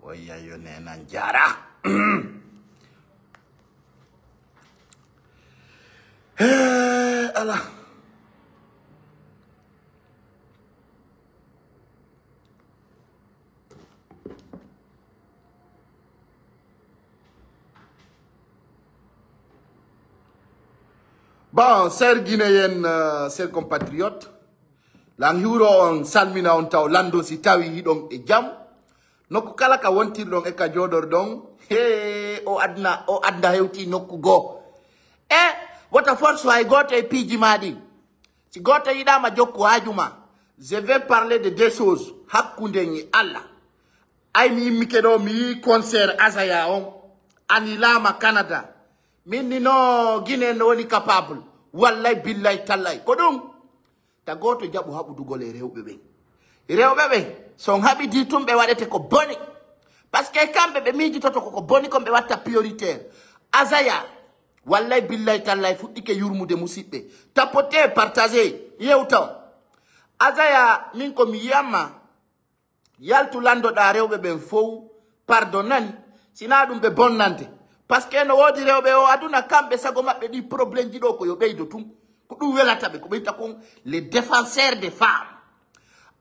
Oya yo nena njara. Allah. Bon, chers Guinéens, chers compatriotes, l'anjuro on salmina on taw lando si tawi hidon e jam, nokku kala ka wontirdon e ka jodor don, o adna hewti nokku go. Wata force way goto e piji madi. Si goto yidama jokku hajuma, je vais parler de deux choses. Hakkunde ni Allah. Ay mi yimmike do mi concert Azaya on, anilama Canada. Minni no Guinée no woni capable. Wallahi billahi tallahi. Ko dum ta goto jabu habudugol e rewbe be. Rewbe be son habidi tumbe wadete ko boni. Parce que kambe be miji toto ko boni ko be watta prioritaire. Azaya wallahi billahi tallahi fuddike yurmude musibbe. Tapoter, partager, yewta. Azaya min ko mi yamma yaltu lando da rewbe ben fow pardonnani sina dum be bonnante. Parce que no wodi rewbe o aduna kambe sago mabbe di problème jido ko yo beydo tum ko dum welata be ko beyta kon les défenseurs des femmes.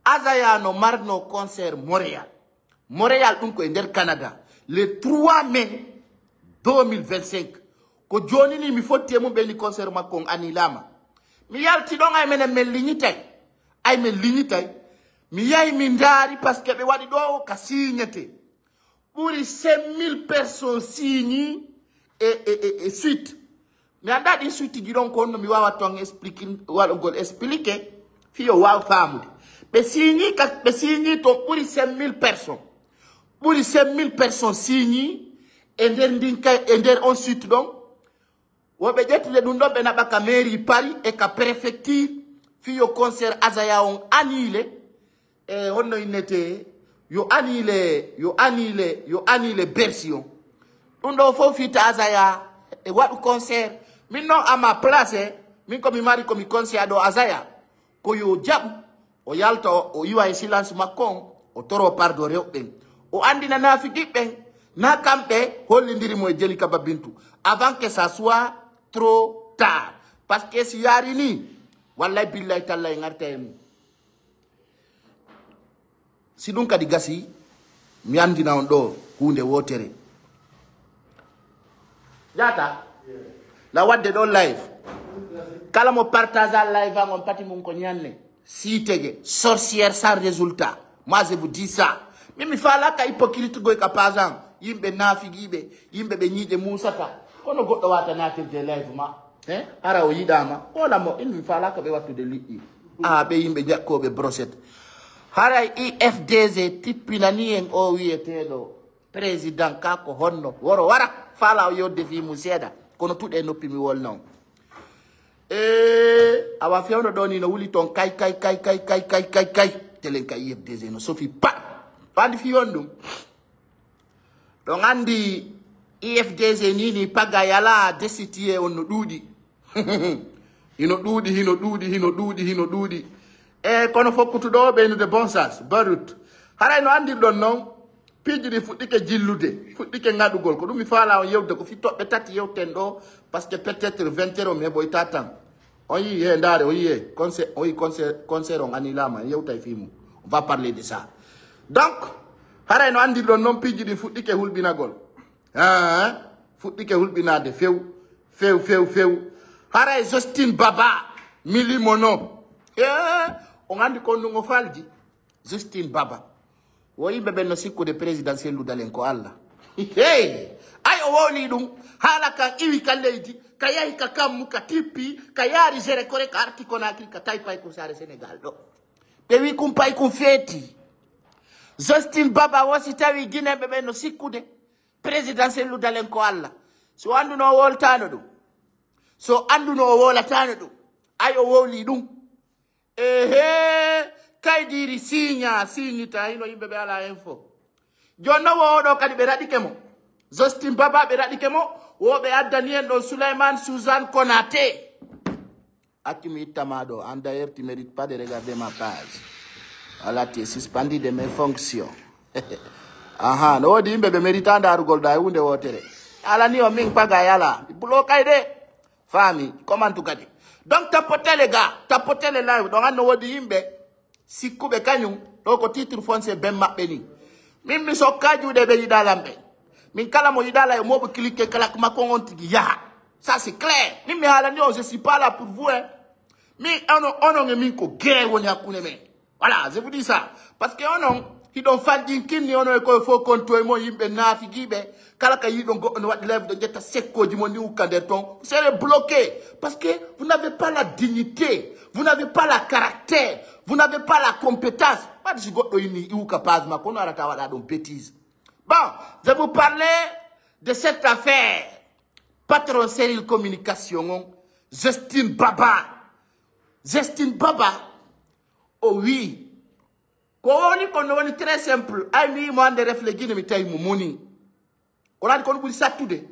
Azaya no marno concert Montréal dum ko e der Canada le 3 mai 2025 ko joni ni mi fotti mo be ni concert makko anilama mi yalti don ay menen mel lignitay ay mel lignitay mi yay mi ndari parce que be wadi do ka signete Pour 5000 personnes signées et suite. Mais en date suite qui donc on mi wawa tong expliquer wala gol expliquer fi o wa famu. Be signé to pour 5000 personnes. Pour 5000 personnes signées et der ensuite donc wobe jetle dum do be na baka mairie Paris et ka préfecture fi o concert Azaya on annulé et on inete yo annulé version. Undo fo fita Azaya e wadu concert. Min non à ma place, min ko mi mari ko mi concert do Azaya. Ko yo jabu o yalta o yiwa e silence makon o toro pardo rewben. O andina na fidiben na kambe hollindiri mo e Jelika Babintu avant que ça soit trop tard. Parce que si yari ni wallahi billahi tallahi ngartem. Si donc kadi gasi mi andina on do hunde wotere yata la wadde do live kala mo partage live on pati mon ko nyanne si tege sorcière sans résultat. Moi je vous dis ça mi fala ka hypocrite go ka pazan yimbe nafigibe yimbe be nyide musata kono goddo wata natirde live ma ara o yidama wala mo mi fala ka be wattude liɗɗi be yimbe jakkobe brochette. Haray IFDZ tipinani en o wiyeteɗo président kako honno woro wara fala o yodde fi mu seeda kono tuɗe noppi mi wolnon awa fewno ɗo ni no wuli ton kay telen ka IFDZ no sofi pa andi fi on ɗum ɗon andi IFDZ ni paga yala destitué on no ɗuuɗi hino ɗuuɗi kono fokkutuɗo ɓeynude bon sens barut haray no andir ɗon noon piiji ɗi fuɗɗike jillude fuɗɗike ngaɗugol ko ɗum mi faala on yewde ko fi toɓɓe tati yewten ɗo par ce que peut être 20 heures o mi heɓoyta tan on yi he ndaare o yiye concert on anilama yewta e fimu on va parler de ça. Donc haray no andir ɗon noon piiji ɗi fuɗɗike hulɓinagol fuɗɗike hulɓinade few haray Justine Baba milimono on andi ko ndungo faldi Justine Baba wo yimbe ben no sikkude présidentiel ludalen ko Allah ay o woni dum hala kan iwi kan leydi ka yahi ka kammu ka tippi ka yaari gere kore ka arti Conakry ka taypay ko sare Sénégal do be wi kum pay kum feti Justine Baba wosi tawi Guinée be ben no sikkude présidentiel ludalen ko Allah so anduno woltano dum so anduno wolatano dum ay o woli dum kay diri signita hino yimbe be ala info jonno wodo kadi be radike mo Justine Baba be radike mo wo be addani en don Souleymane Suzanne Konaté akimi tamado and d'ailleurs tu mérites pas de regarder ma page Voilà, tu es suspendu de mes fonctions. Aha, no di imbe be méritant d'argol da unde wotere. Ala ni o ming paga yala. Bloqué de. Fami, comment tu kadi? Donc tapoter les gars, tapoter les live. Donc no di imbe si kube kanyu, donc au titre foncier ben mapeni. Min mi so kaju de be yidalambe. Min kala mo yidala mo be cliquer kala kuma kongonti ya. Ça c'est clair. Ni mi ala ni je suis pas là pour vous hein. Mi ono min ko gere woni akune me. Voilà, je vous dis ça parce que ono qui don fandi kinni ono ko fo konto mo yimbe nafi gibe kala ka yi don go on wat lève de jetta sekkoji mo ni ukande ton vous serez bloqué parce que vous n'avez pas la dignité, vous n'avez pas la caractère, vous n'avez pas la compétence. Pas de go ini ou capable ma kono arata wala don bêtise. Bon, je vous parlais de cette affaire patron Cyril Communication Justine Baba. Justine Baba. Oh oui. Koni kono très simple. Ami mo ande réfléchir mi tay mo moni. Ona ko buli satude.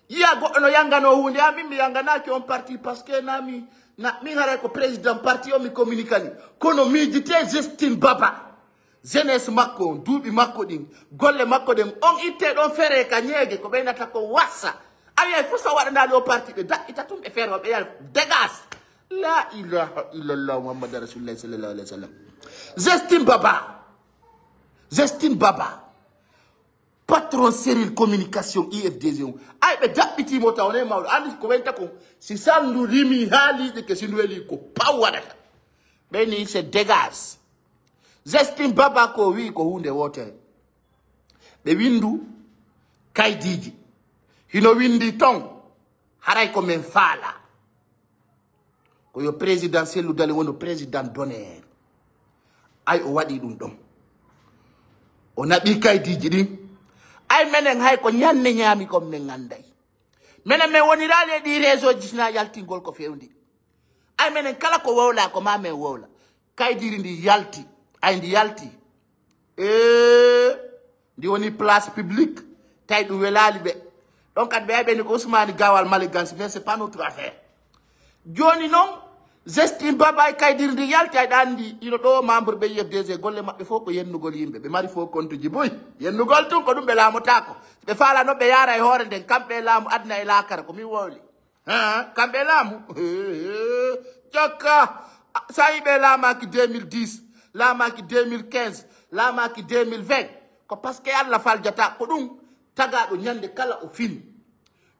Ya go no yanga no hunde ami mi yanga na ki on parti parce que nami na mi ngara ko président parti o mi communicani. Kono mi dite Justine Baba. Jeunesse makko dubi makko din golle makko dem on itte don fere ka nyege ko be nata ko wassa. Aye fu so wada ndalo parti de da itatum be fere o be yal degas. La ilaha illallah Muhammad Rasulullah sallallahu alaihi wasallam. Justine Baba. Justine Baba. Patron Cyril Communication IFDZ. Ay be dabiti mota one mawlo andi ko wenta ko si sandu rimi hali de ke sinweli ko pawada. Beni se degas. Justine Baba ko wi ko hunde wote. Be windu kaydiji. Hino windi ton haray ko men fala. Ko yo présidentiel lu dale wono président d'honneur. Ay o wadi dum don. O nabi kaydiji din. Ay menen hay ko nyanne nyami ko men nganday. Menen men woni dale di réseau jisna yaltingol ko fewndi. Ay menen kala ko wowla ko ma men wowla. Kaydiri ndi yalti. Ay ndi yalti. Ndi woni place publique. Tay du welali be. Donc at be ni ko Ousmane Gawal Maligans mais c'est pas notre affaire. Joni non Justine Baba kaydiri ndi yalti ay dandi ino do membre be IFDZ golle mabbe fo ko yennugol yimbe be mari fo kontu jiboy yennugol tun ko dum be laamu tako be fala no be yara e hore den kambe laamu adna e lakara ko mi woli kambe laamu jokka say be laama ki 2010 laama ki 2015 laama ki 2020 ko parce que Allah fal jata ko dum taga do nyande kala o fin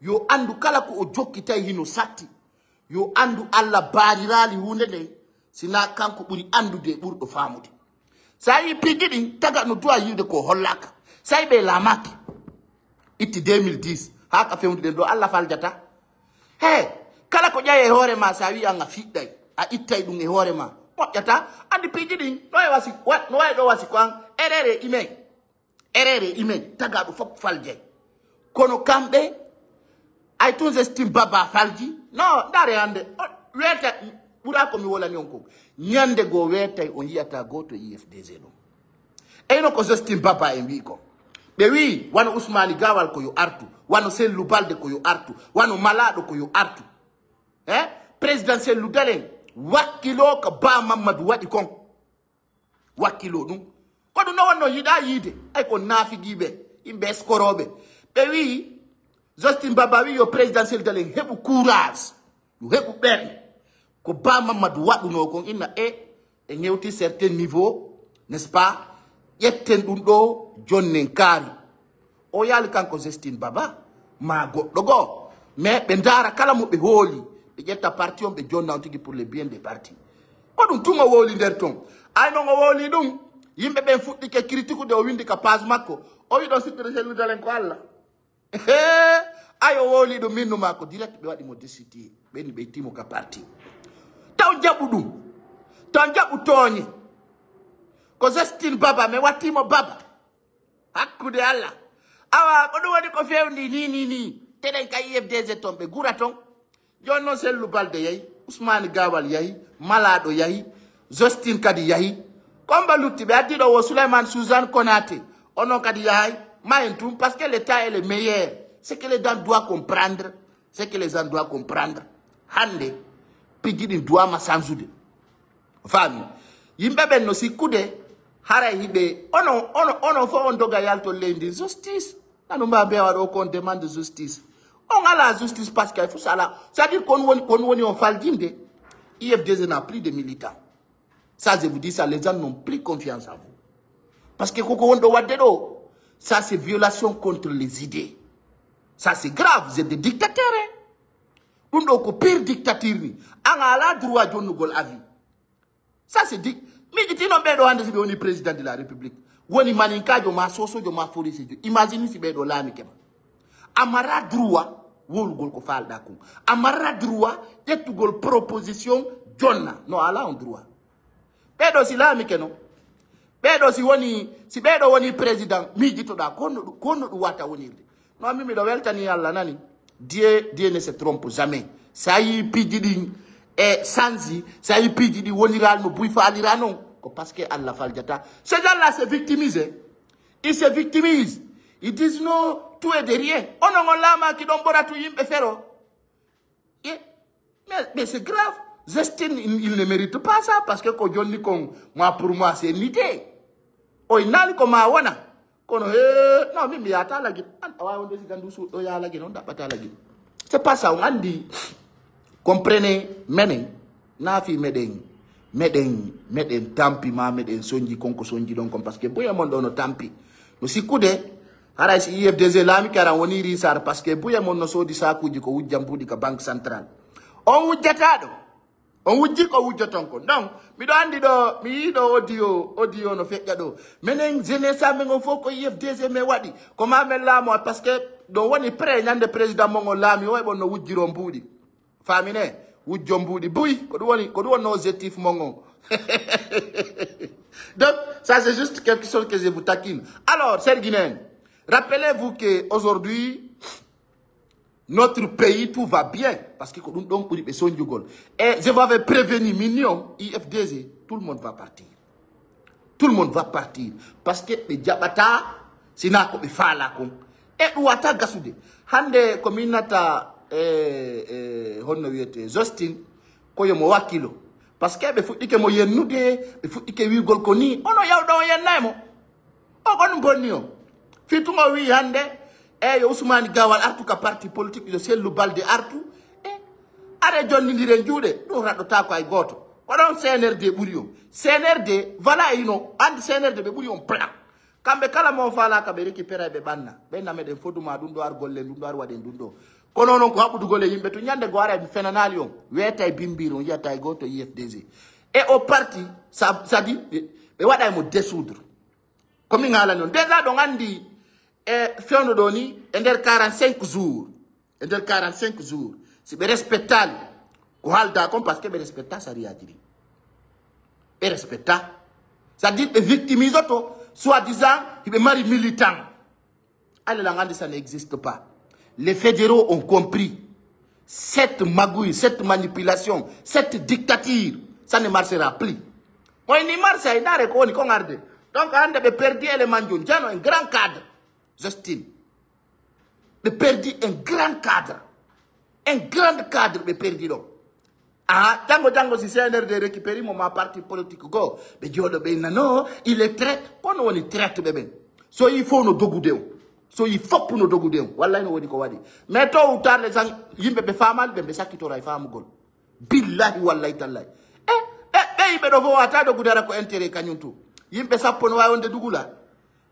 yo andu kala ko o jokki tay hino satti yo andu Allah barirali hunde de sina kanko buri andude burdo famude sai pigidi taga no doa yide ko hollaka sai be lamaki itti 2010 haka fewde do Allah faljata he kala ko jaye hore ma sa wi anga fidday a ittay dum e hore ma mojjata andi pigidi do e wasi wat no way do wasi kwan erere ime taga do fop falje kono kambe ay tun Justine Baba falji no ndare ande weta bura ko mi wala nyonko nyande go weta on yata go to IFDZ no eno ko Justine Baba en wi ko be wi wano Ousmane Gawal ko yo artu wano Sellou Balde ko yo artu wano Malado ko yo artu présidentiel lu dalen wakilo ko ba Mamadou wadi kon wakilo dum ko do no wonno yida yide ay ko nafi gibe imbe skorobe be wi Justine Baba wi yo présidentiel dalen hebu courage yo hebu ben ko ba Mamadou wadu no kon inna e ngewti certain niveau n'est-ce pas yetten dum do jonnen kari o yali kanko Justine Baba ma goddo go mais be ndara kala mo be holi be jetta parti on be jonna on tigi pour le bien des partis ko dum tuma woli der ton ay no woli dum yimbe ben fuddi ke critique de o windi ka page makko o wi do secrétaire dalen ko Allah ayo woli do minnu mako direct be wadi mo décider ben be timo ka parti taw jabudum taw jabu toni ko Justine Baba me watimo Baba hakkude Allah awa ko do wadi ko fewndi ni teden kay IFDZ tombe guraton jonno Sellou Balde yayi Ousmane Gawal yayi Malado yayi Justine kadi yayi komba lutti be addi do wo Souleymane Suzanne Konaté onon kadi yayi mayentum parce que l'État est le meilleur. C'est que les gens doivent comprendre. C'est que les gens doivent comprendre. Hande, pigidi doit ma sanzude. Famille. yimbe ben no sikude hara hibe ono fo on doga yalto lendi justice nanu mba be wado kon demande justice on a la justice parce qu'il faut ça là ça dit qu'on on faldinde IFDZ n'a plus de militants ça je vous dis ça les gens n'ont plus confiance en vous parce que koko wondo wadelo ça c'est violation contre les idées ça c'est grave vous êtes des dictateurs hein undo ko pire dictature ni anga la droit jonnu gol avis ça c'est dit mais tu non bedo hande si be woni président de la république woni maninkajo ma soso jo ma forisi jo imagine si bedo lami kema amara droit wol gol ko falda ko amara droit yettugol proposition jonna no ala on droit bedo si lami keno bedo si bedo woni président mi jito da kono du wata wonirde no mi do weltani yalla nani Dieu ne se trompe jamais ça y pididing et sanzi ça y pididi woniral no buy falira non parce que Allah faljata ces gens-là se victimisent ils se victimisent ils disent non tout est derrière on lama qui don boratu yimbe fero mais c'est grave Justin il ne mérite pas ça parce que ko jonni kon moi pour moi c'est une idée o inali ko ma wana kono non mimi yata lagi wa on desi gandu su do ya lagi non da pata lagi c'est pas ça on dit comprenez menen na fi meden tampi ma meden sonji konko sonji don kom parce que boya mon dono tampi no sikude hara si IFDZ lami kara woni risar parce que boya mon no sodi sakuji ko wujjambudi ka banque centrale on wujjata do on wujji ko wujjoton ko donc mi do andi do mi do audio no fekka do menen jeunesse men on foko IFDZ me wadi ko ma men lamo parce que do woni pré nyande président mon lami way bon no wujjiro mbudi famine wujjombudi buy ko do woni objectif mongo donc ça c'est juste quelque chose que je vous taquine alors Serguinen rappelez-vous que aujourd'hui notre pays tout va bien parce que donc pour les sonjugol et je vous avais prévenu mignon IFDZ tout le monde va partir parce que les jabata sina ko be fala ko e wata gasude hande ko minata honno wiete Justin ko yo mo wakilo parce que be fuddike mo yennude be fuddike wigol ko ni ono yawdo yennaymo o gon bonni o fitungo wi hande yo Ousmane Gawal artu ka parti politique yo sellu balde artu are jonnidire juude do radota ko ay goto ko don CNRD buri yo CNRD voilà ino and CNRD be buri on plan kambe kala mo fala ka be récupérer be banna be na meden foduma dum do ar golle dum do ar waden dum do kono non ko habudu gole yimbe to nyande go ara fenanal yon weta e bimbiro yata go to IFDZ et au parti ça dit be wada mo dissoudre comme ngala non déjà do ngandi fewno do ni ender 45 jours si be respectal ko halda comme parce que be respecta sariya jiri be respecta ça dit be victimise to soi-disant il be mari militant allez la ngandi ça n'existe pas. Les fédéraux ont compris cette magouille, cette manipulation, cette dictature, ça ne marchera plus. On y marche, il n'a rien qu'on garde. Donc, on a perdu les mandons. J'ai un grand cadre, Justin. De perdu un grand cadre. Un grand cadre de perdu. Ah, tango, si c'est un air de récupérer mon parti politique, go. Mais Dieu le béni, non, il est traite. Quand on est traite, bébé. So, il faut nous dogoudéo. So il faut pour nous dogoudéo. Wallahi no wadi ko wadi. Mais to ou tard les gens, yimbe be famal, be sakitora e famu gol. Billahi wallahi tallahi. Yimbe do fo ata dogudara ko intérêt kanyuntu. Yimbe sappo no wayonde dugula.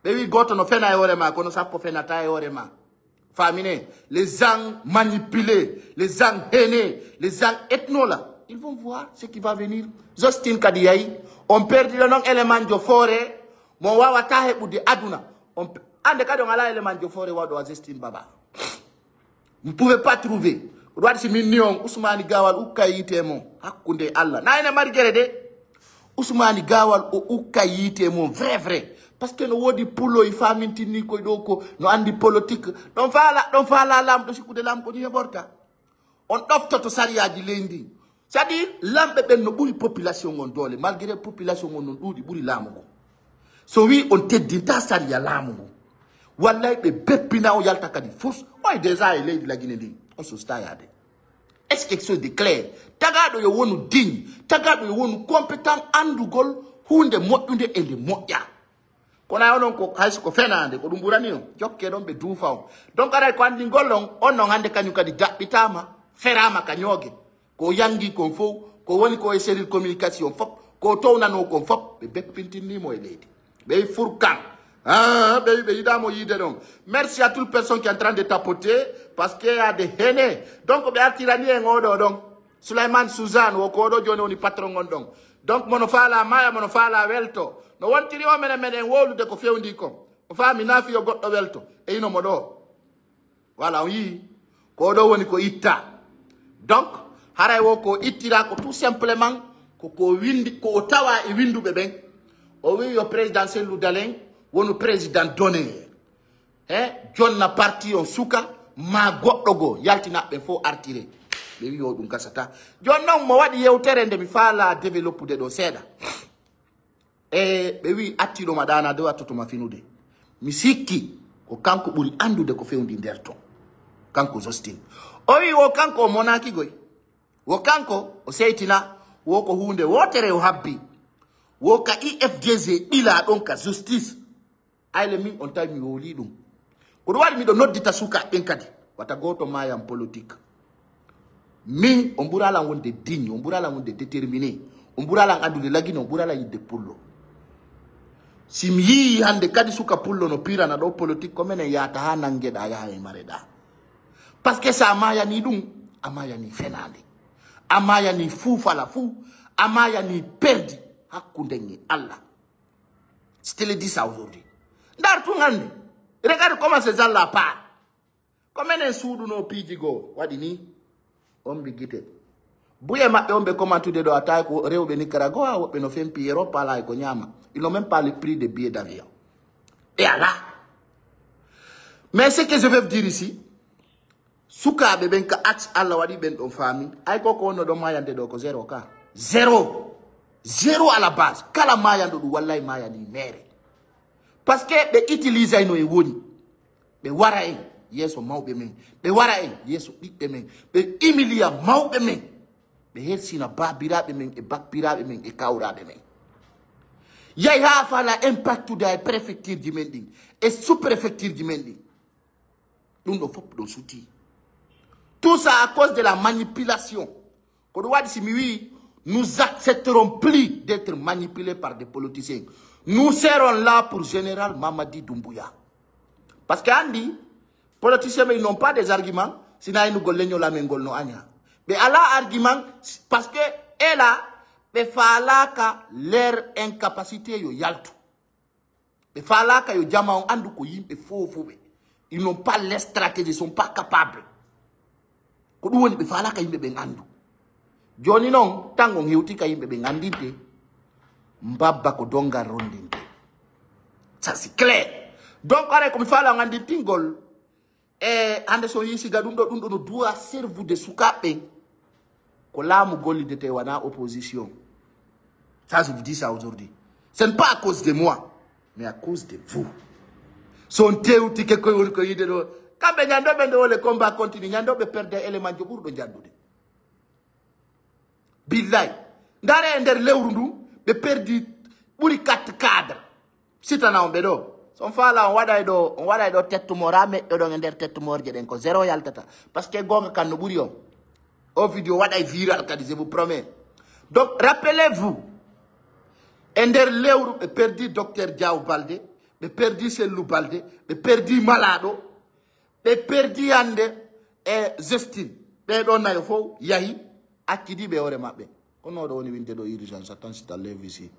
Be wi goto no fena e horema, kono sappo fena ta e horema. Famine, les gens manipulés, les gens hainés, les gens ethno là, ils vont voir ce qui va venir. Justin Kadiyai, on perd le nom élément de forêt, mon wawa tahe ou de aduna. Ande ka don ala élément de forêt wa do Justin Baba. Vous ne pouvez pas trouver. Roi si mignon Ousmane Gawal ou kayite mon hakunde Allah. Na ene mari gere de Ousmane Gawal ou kayite mon vrai. Parce que no wodi pulo i faminti ni ko do ko no andi politique. Don fala lam do sikude lam ko ni heborta. On doftoto sariyaji lendi. C'est-à-dire lambe ben no buri population on dole malgré population on dudi buri lamugo. So oui on te dinta sariya lamugo. Wallahi be bepina o yalta kadi fous. Oy déjà il est la Guinée. On se stayade. Est-ce quelque chose de clair? Tagado yo wonu digne, tagado yo wonu compétent andugol hunde moƴƴude e nde moƴƴa kono ay onon ko hayso ko fenande ko ɗum ɓurani on jokke ɗon ɓe duufa on donc aray ko andi gollon on non hande kañum kadi daɓɓitama ferama ka ñoogue ko yangi kon fof ko woni ko e cellule communication fof ko townano kon fof ɓe beppintinnimo e leydi ɓe furkan ɓe yiɗamo yiide ɗon merci à toute personne qui est en train de tapoter parce que y a des haineux donc ɓe artirani en oɗo ɗon Souleymane Suzanne woko oɗo joni woni patron on ɗon donc mono faala maya mono faala welto no wontiri o menen meɗen wolude ko fewndi ko o faami naafi yo goɗɗo welto e inomo ɗo voilà on yii ko ɗo woni ko itta donc haray wo ko ittira ko tout simplement ko windi ko o tawa e winduɓe ɓen o wi yo président Cellou Dalein wonu président d'honneur jonna parti on suka ma goɗɗo goo yaltinaɓe fof artire ɓe wi o ɗum gasata joni noon mo waɗi yewtere nde mi faala développude ɗo seeɗa e ɓe wi attiɗo ma ɗana de wattotoma finude mi sikki ko kanko ɓuri andude ko fewndi nder ton kanko Zostine o wi wo kanko o monaki goy wo kanko o seytina wo ko hunde wotere o habbi wo ka IFDG ɓila ɗon ka justice ayle min on tawi mi woli ɗum ko ɗum waɗi miɗo noddita sukaɓen kadi wata goto mayam politique min on ɓuralan wonde digne on ɓuralan wonde déterminé on ɓuralan andude lagino on ɓuralan yidde pullo si mi yii hande kadi suka pullo no pirana ɗo politique ko minen yata ha nangueɗa yaha e mareɗa par ce que sa mayani ɗum a mayani fenade a mayani fuufala fuu a mayani perdi hakkunden e Allah je te le dis ça aujourd'hui ndar tun hande regarde comment ces gens là part ko minen suuɗuno piiji goo waɗi ni on mbi guite buye maɓɓe on ɓe commentude ɗo a tawi ko rewɓe Nicaragua woɓɓe no fempi Europe ala e ko ñama ils n'ont même pas le prix des billets d'avion et ala mais ce que je veux dire ici sukaɓe ɓen ka axe Allah waɗi ɓen ɗon faami ay koko wonno ɗon mayande ɗo ko zéro ka zéro à la base kala mayanɗo ɗum wallay mayani mere par ce que ɓe utilise no e woni ɓe wara en yeeso mawɓe men ɓe wara en yeeso ɓiɓɓe men ɓe humilia mawɓe men ɓe hersina babiraɓe men e bakpiraɓe men e kawraɓe men yahi ha fala impactude e préfecture ji men ɗin e sous préfecture ji men ɗin ɗum ɗo fof ɗo suti tout ça à cause de la manipulation ko ɗum waɗi si mi wi nous accepterons plus d'être manipulés par des politiciens nous serons là pour général Mamadi Doumbouya parce que andi politiciens mais ils n'ont pas des arguments sina inu golleño lamengol no anya ɓe ala argument parce que et là ɓe falaka leur incapacité yo yaltu ɓe falaka yo jama on andu ko yimɓe fofoɓe ils n'ont pas les stratégies, ils sont pas capables ko ɗum woni ɓe falaka yimɓe ɓen andu joni noon tango hewti ka yimɓe ɓen andinte mbabba ko dongal rondinte ça c'est clair donc are komi fala on andintingol e hande so yi siga ɗum ɗo no doit serve de sukaɓe ko laamu gollidete wana opposition ça je vous dis ça aujourd'hui ce n'est pas à cause de moi mais à cause de vous son tewti ke koye woni ko yide ɗo kamɓe ñandoɓe nde wole combat continue ñandoɓe perde élément jo ɓurɗo jandude billahi ndare e nder lewru ndu ɓe perdi ɓuri 4 cadre sitana on ɓe ɗo son faala on waɗay ɗo tettumora meƴƴo ɗon e nder tettumorje ɗen ko zéro yaltata par ce que gonga kan no ɓuri on o vidéo waɗay viral kadi je vous promets donc rappelez-vous e nder lewru ɓe perdi docteur Diaw Balde ɓe perdi Sellou Balde ɓe perdi Malaɗo ɓe perdi hande e Zestine ɓeɗo nayo fof yahi accidiɓe hoore maɓɓe kono ɗo woni winde ɗo urgence attends si t'enlève ici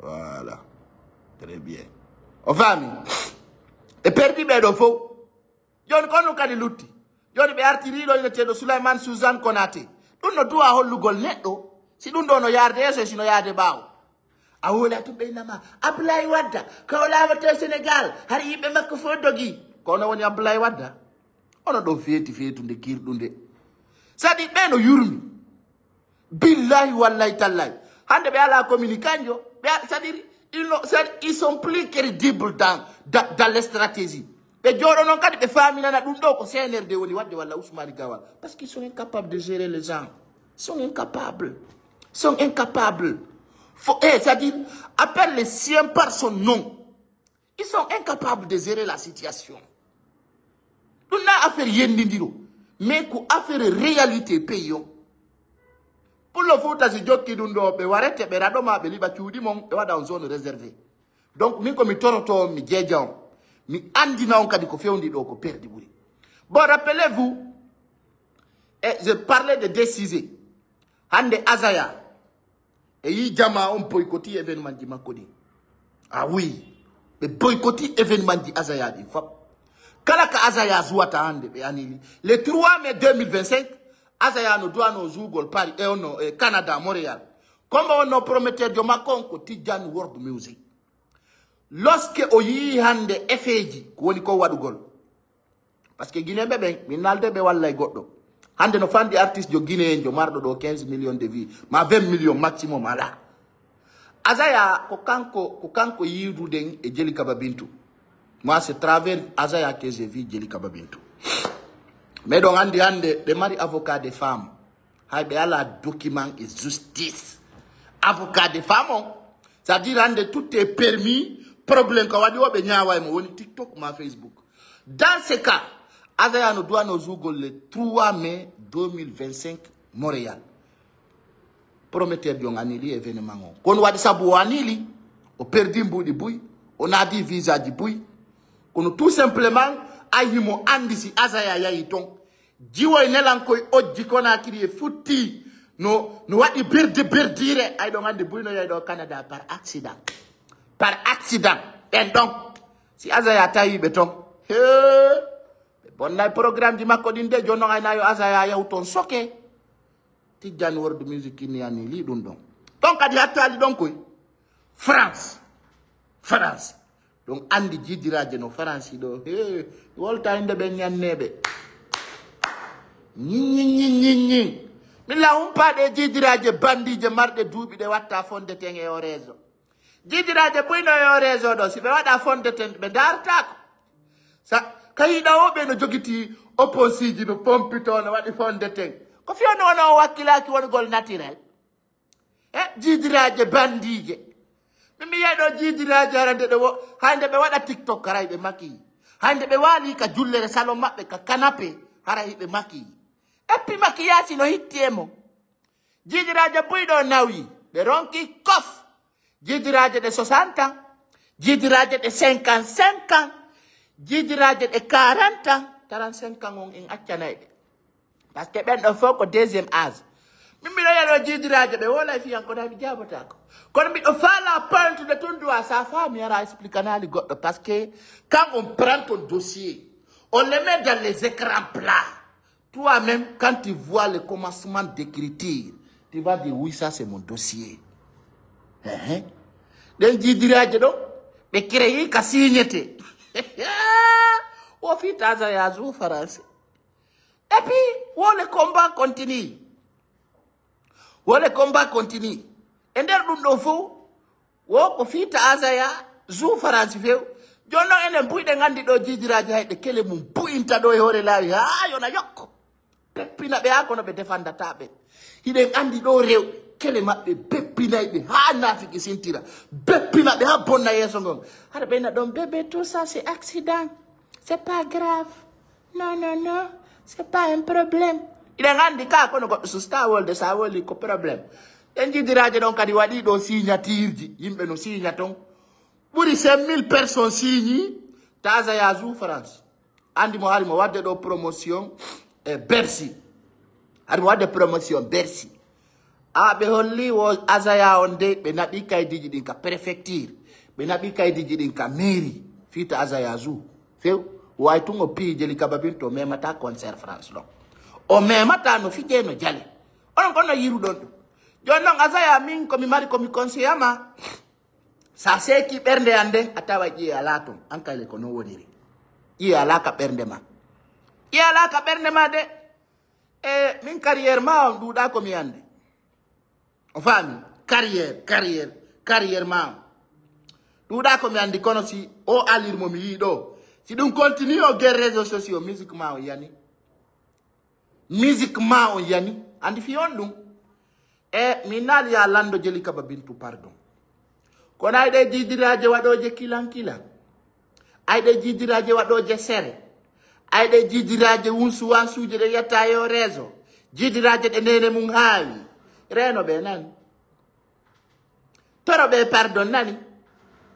voilà très bien o faami ɓe perdi ɓeɗo fof joni kono kadi lutti joni ɓe artiriɗo ineteɗo Souleymane Suzanne Konaté ɗum no duwa hollugol neɗɗo si ɗum ɗo no yarde yeeso e sino yaade ɓaawo a wola tum ɓeynama Abdoulaye Wadda ko o lawate Sénégal har yimɓe makko fof dogi kono woni Abdoulaye Wadda ono ɗon feetude kirɗude sadi ɓe no yurmi billahi wallahi tallahi hande ɓe ala communicanjo c'est-à-dire ils sont plus crédibles dans les stratégies ɓe jooɗo noon kadi ɓe faminana ɗum ɗo ko CNRD woni wadde walla Ousmane Gawal parce qu'ils sont incapables de gérer les gens sont incapables C'est-à-dire, appelle les siens par son nom. Ils sont incapables de gérer la situation. Nous n'avons affaire yendindiro, mais qu'on affaire réalité payant. Pour le foot, c'est Dieu qui nous donne. Mais arrêtez, mais radoma, mais liba tu dis mon, et dans une zone réservée. Donc, nous comme toroto, mi djedjan, mi andina on kadi ko fe on dit ko perdi buri. Bon, rappelez-vous, je parlais de déciser. Hande Azaya. Et il jama on boycotti événement di Makodi. Ah oui. Mais boycotti événement di Azaya di fap. Kalaka Azaya zouata hande be anili. Le 3 mai 2025, Azaya no doit no zougol Paris et no Canada Montréal. Comme on no prometteur de Macon ko Tidjane World Music. Lorsque oyi hande FAG ko woni ko wadugol. Parce que Guinée bebe minalde be wallay goddo. Hande no fandi artiste jo Guinée jo mardo do 15 millions de vues, ma 20 millions maximum ala. Azaya ko kanko yidu den e Jeli Kaba Bintou. Moi c'est travers Azaya que j'ai vu Jeli Kaba Bintou. Mais donc hande de mari avocat des femmes. Hay be ala document et justice. Avocat des femmes, c'est-à-dire hande tout est permis, problème ko wadi obe nyaawa mo woni TikTok ma Facebook. Dans ce cas, Azaya no doit nos zougol le 3 mai 2025 Montréal. Prometteur de anili événement. Kon wadi sabu anili, o perdi mbudi buy, on a dit visa di buy. Kon tout simplement ayimo andisi Azaya yayiton. Jiwo nelankoy odji kona kiri futti no wadi berdire ay don ande buy no yay do Canada par accident. Par accident. Et donc si Azaya tayi beton. Bon, le programme du Makodi de Jono Ainayo Azaya Yauton Soke. Tidjane World Music ni anili dundon. Donc, à dire donc, France. France. Donc, Andi Jidira Jeno France. Hey, Walter in the Benyan Nebe. Ni. Mais là, on parle de Jidira de Bandi, de Marde Doubi, de Wata Fond de Teng et Orezo. Jidira de Puino et Orezo, si Wata Fond de Teng, mais d'Artak. Ça. Kaida obe no jogiti opposite no pompito no wadi fonde teng. Ko fi no wakila ki won gol naturel. Jidiraje bandije. Mimi yedo jidiraje arande do hande be wada TikTok karay be maki. Hande be wali ka jullere salon mabbe ka canapé haray be maki. Epi makiyasi no hittiemo. Jidiraje buido nawi be ronki kof. Jidiraje de 60 ans. Jidiraje de 55 ans. Jidiraje de 40 ans, 45 ans on in accanay. Parce que ben on faut que deuxième âge. Mimi la yalo jidiraje be wala fi encore na bijabota ko. Kon mi do fala point de ton doigt sa femme yara explicanali goddo parce que quand on prend ton dossier, on le met dans les écrans plats. Toi-même quand tu vois le commencement d'écriture, tu vas dire oui ça c'est mon dossier. Den jidiraje do be créer ka signete. Fit Azaya Zou France. Et puis, le combat continue. Le combat continue. Et der dum fou, ko fit Azaya Zou France feu. Jono ene bui de ngandi do jidiraje de kele mum buinta do hore lawi. Ha yona yokko. Pepina be akono be defanda tabe. Hide ngandi do rew kele mabbe beppina be ha nafiki sintira. Beppina be ha bonna yeso ngom. Hada be na don bébé tout ça c'est accident. C'est pas grave. Non. C'est pas un problème. Il est rendu cas qu'on a ce Star World de sa world ko problème. Enji diraje donc kadi wadi do signature yimbe no signaton. Buri 5000 personnes signi Azaya Zou France. Andi mo hari mo wadde do promotion Bercy. Hari mo wadde promotion Bercy. Be holli wo Azaya onde be nabi kaydiji din ka préfecture. Be nabi kaydiji din ka mairie. Fita Azaya Zou. Feu way tungo pi Jeli Kaba Bintou même ta concert France lo. O même ta no fije no jale. On kono yiru don. Jonno Azaya min ko mi mari ko mi conseillama. Sa seki bernde ande atawa ji alato ankale ko no woniri. Yi alaka bernde ma. Yi alaka bernde ma de min carrière ma on duda ko mi ande. On fami carrière ma. Duda ko mi andi kono si o alir mo mi yido. Si nous continuons aux réseaux sociaux, musiquement, on yani. Musiquement, on yani. And if you don't, minal ya lando jeli kaba bintu pardon. Kono ayde jidiraje wadoje kilan kilan. Ayde jidiraje wadoje sere. Ayde jidiraje wunsu wansuje de yata yo rezo. Jidiraje de nene mum hawi. Reno be nani. Toro be pardon nani.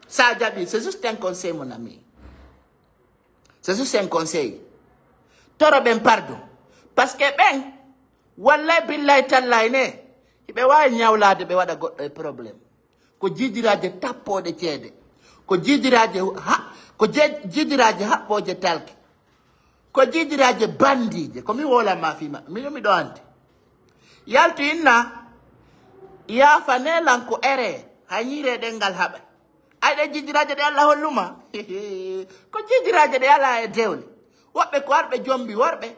Ça jabi, c'est juste un conseil mon ami. C'est juste un conseil. Toro ben pardon. Parce que ben wallahi billahi tallahi ne ibe wa nyawlade be wada goddo problème. Ko jidiraje tappode cede. Ko jidiraje jidiraje haɓɓoje talke. Ko jidiraje bandije. Ko mi wola ma fima. Mi do ante. Yaltu inna. Ya fanelan ko ere. Hanyire dengal haɓa. Ayde jidiraje de Allah holluma. Ko jidiraje de Allah e dewle. Woɓɓe ko warɓe jombi worɓe.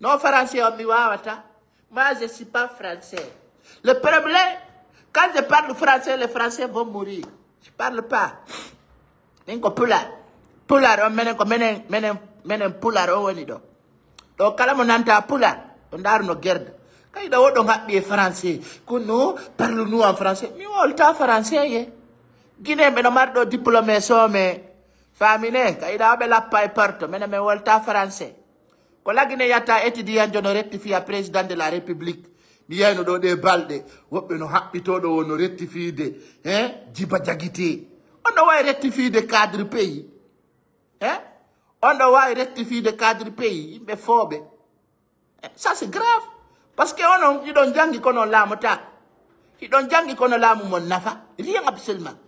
Non français on mi wawata. Moi je suis pas français. Le problème, quand je parle français, les Français vont mourir. Je parle pas. Nenko pular. Pular on menen pular on woni do. Do kala mo nanta pular. On dar no gerde. Kay da wodo ngabbe français. Kono parle-nous en français. Mi wolta français ye. Guinée be no mardo diplômé some. Famine kay da be la pay porto menen me wolta français. Ko la Guinée yata étudiant jono rectifia président de la République. Biyano do de balde wobbe no habbito do wono rectifide Djiba Diakité on do way rectifide cadre pays on do way rectifide cadre pays imbe fobe ça c'est grave parce que on don jangi kono lamu ta don jangi kono lamu mon nafa rien absolument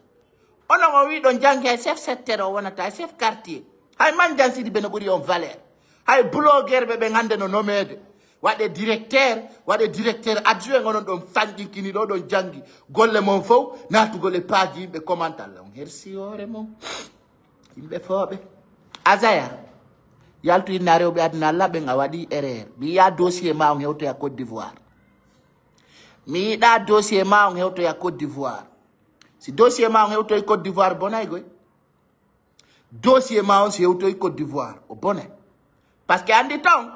on wi don jangi chef secteur wonata chef quartier hay man jansi di benoburi on valeur hay blogueur be ngande no nomede wade directeur adjoint ngonon don fanji kini do don jangi golle mon fo natu golle paaji be commental on hersi ore mon imbe fobe azaya yaltu inare obe adna labe ngawadi erreur mi ya dossier ma on hewto ya Côte d'Ivoire mi da dossier ma on hewto ya Côte d'Ivoire si dossier ma on hewto ya Côte d'Ivoire bonay goy dossier ma on si hewto ya Côte d'Ivoire o bonay parce que andi ton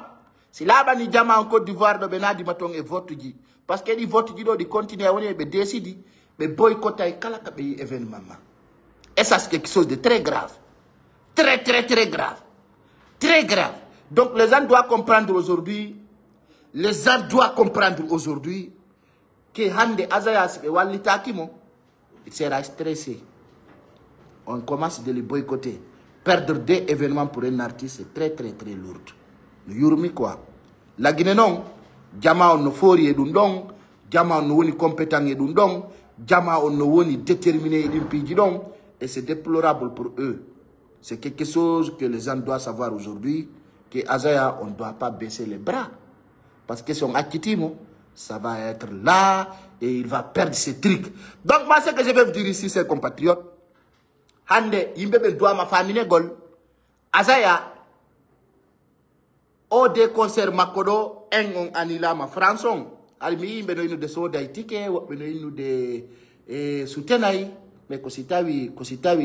si là bani jama en Côte d'Ivoire do benadi maton e vote ji parce que di vote ji do di continuer woni be décidi be boycotter kala ka be événement ma et ça c'est quelque chose de très grave très grave donc les gens doivent comprendre aujourd'hui que hande azayas be wallita kimo il sera stressé on commence de le boycotter perdre des événements pour un artiste c'est très lourd. Yurumi quoi. La Guinée non, jama on no fori et dundong, jama on no woni compétent et dundong, jama on no woni déterminé et dundong, et c'est déplorable pour eux. C'est quelque chose que les gens doivent savoir aujourd'hui, que Azaya, on ne doit pas baisser les bras. Parce que son akitimo, ça va être là, et il va perdre ses trucs. Donc moi, ce que je vais vous dire ici, c'est compatriotes, hande, yimbe doit ma famille gol, Azaya, o de concert makodo engon anila ma franson almi be no inu de soda itike wo be no inu de soutenai mais ko sitawi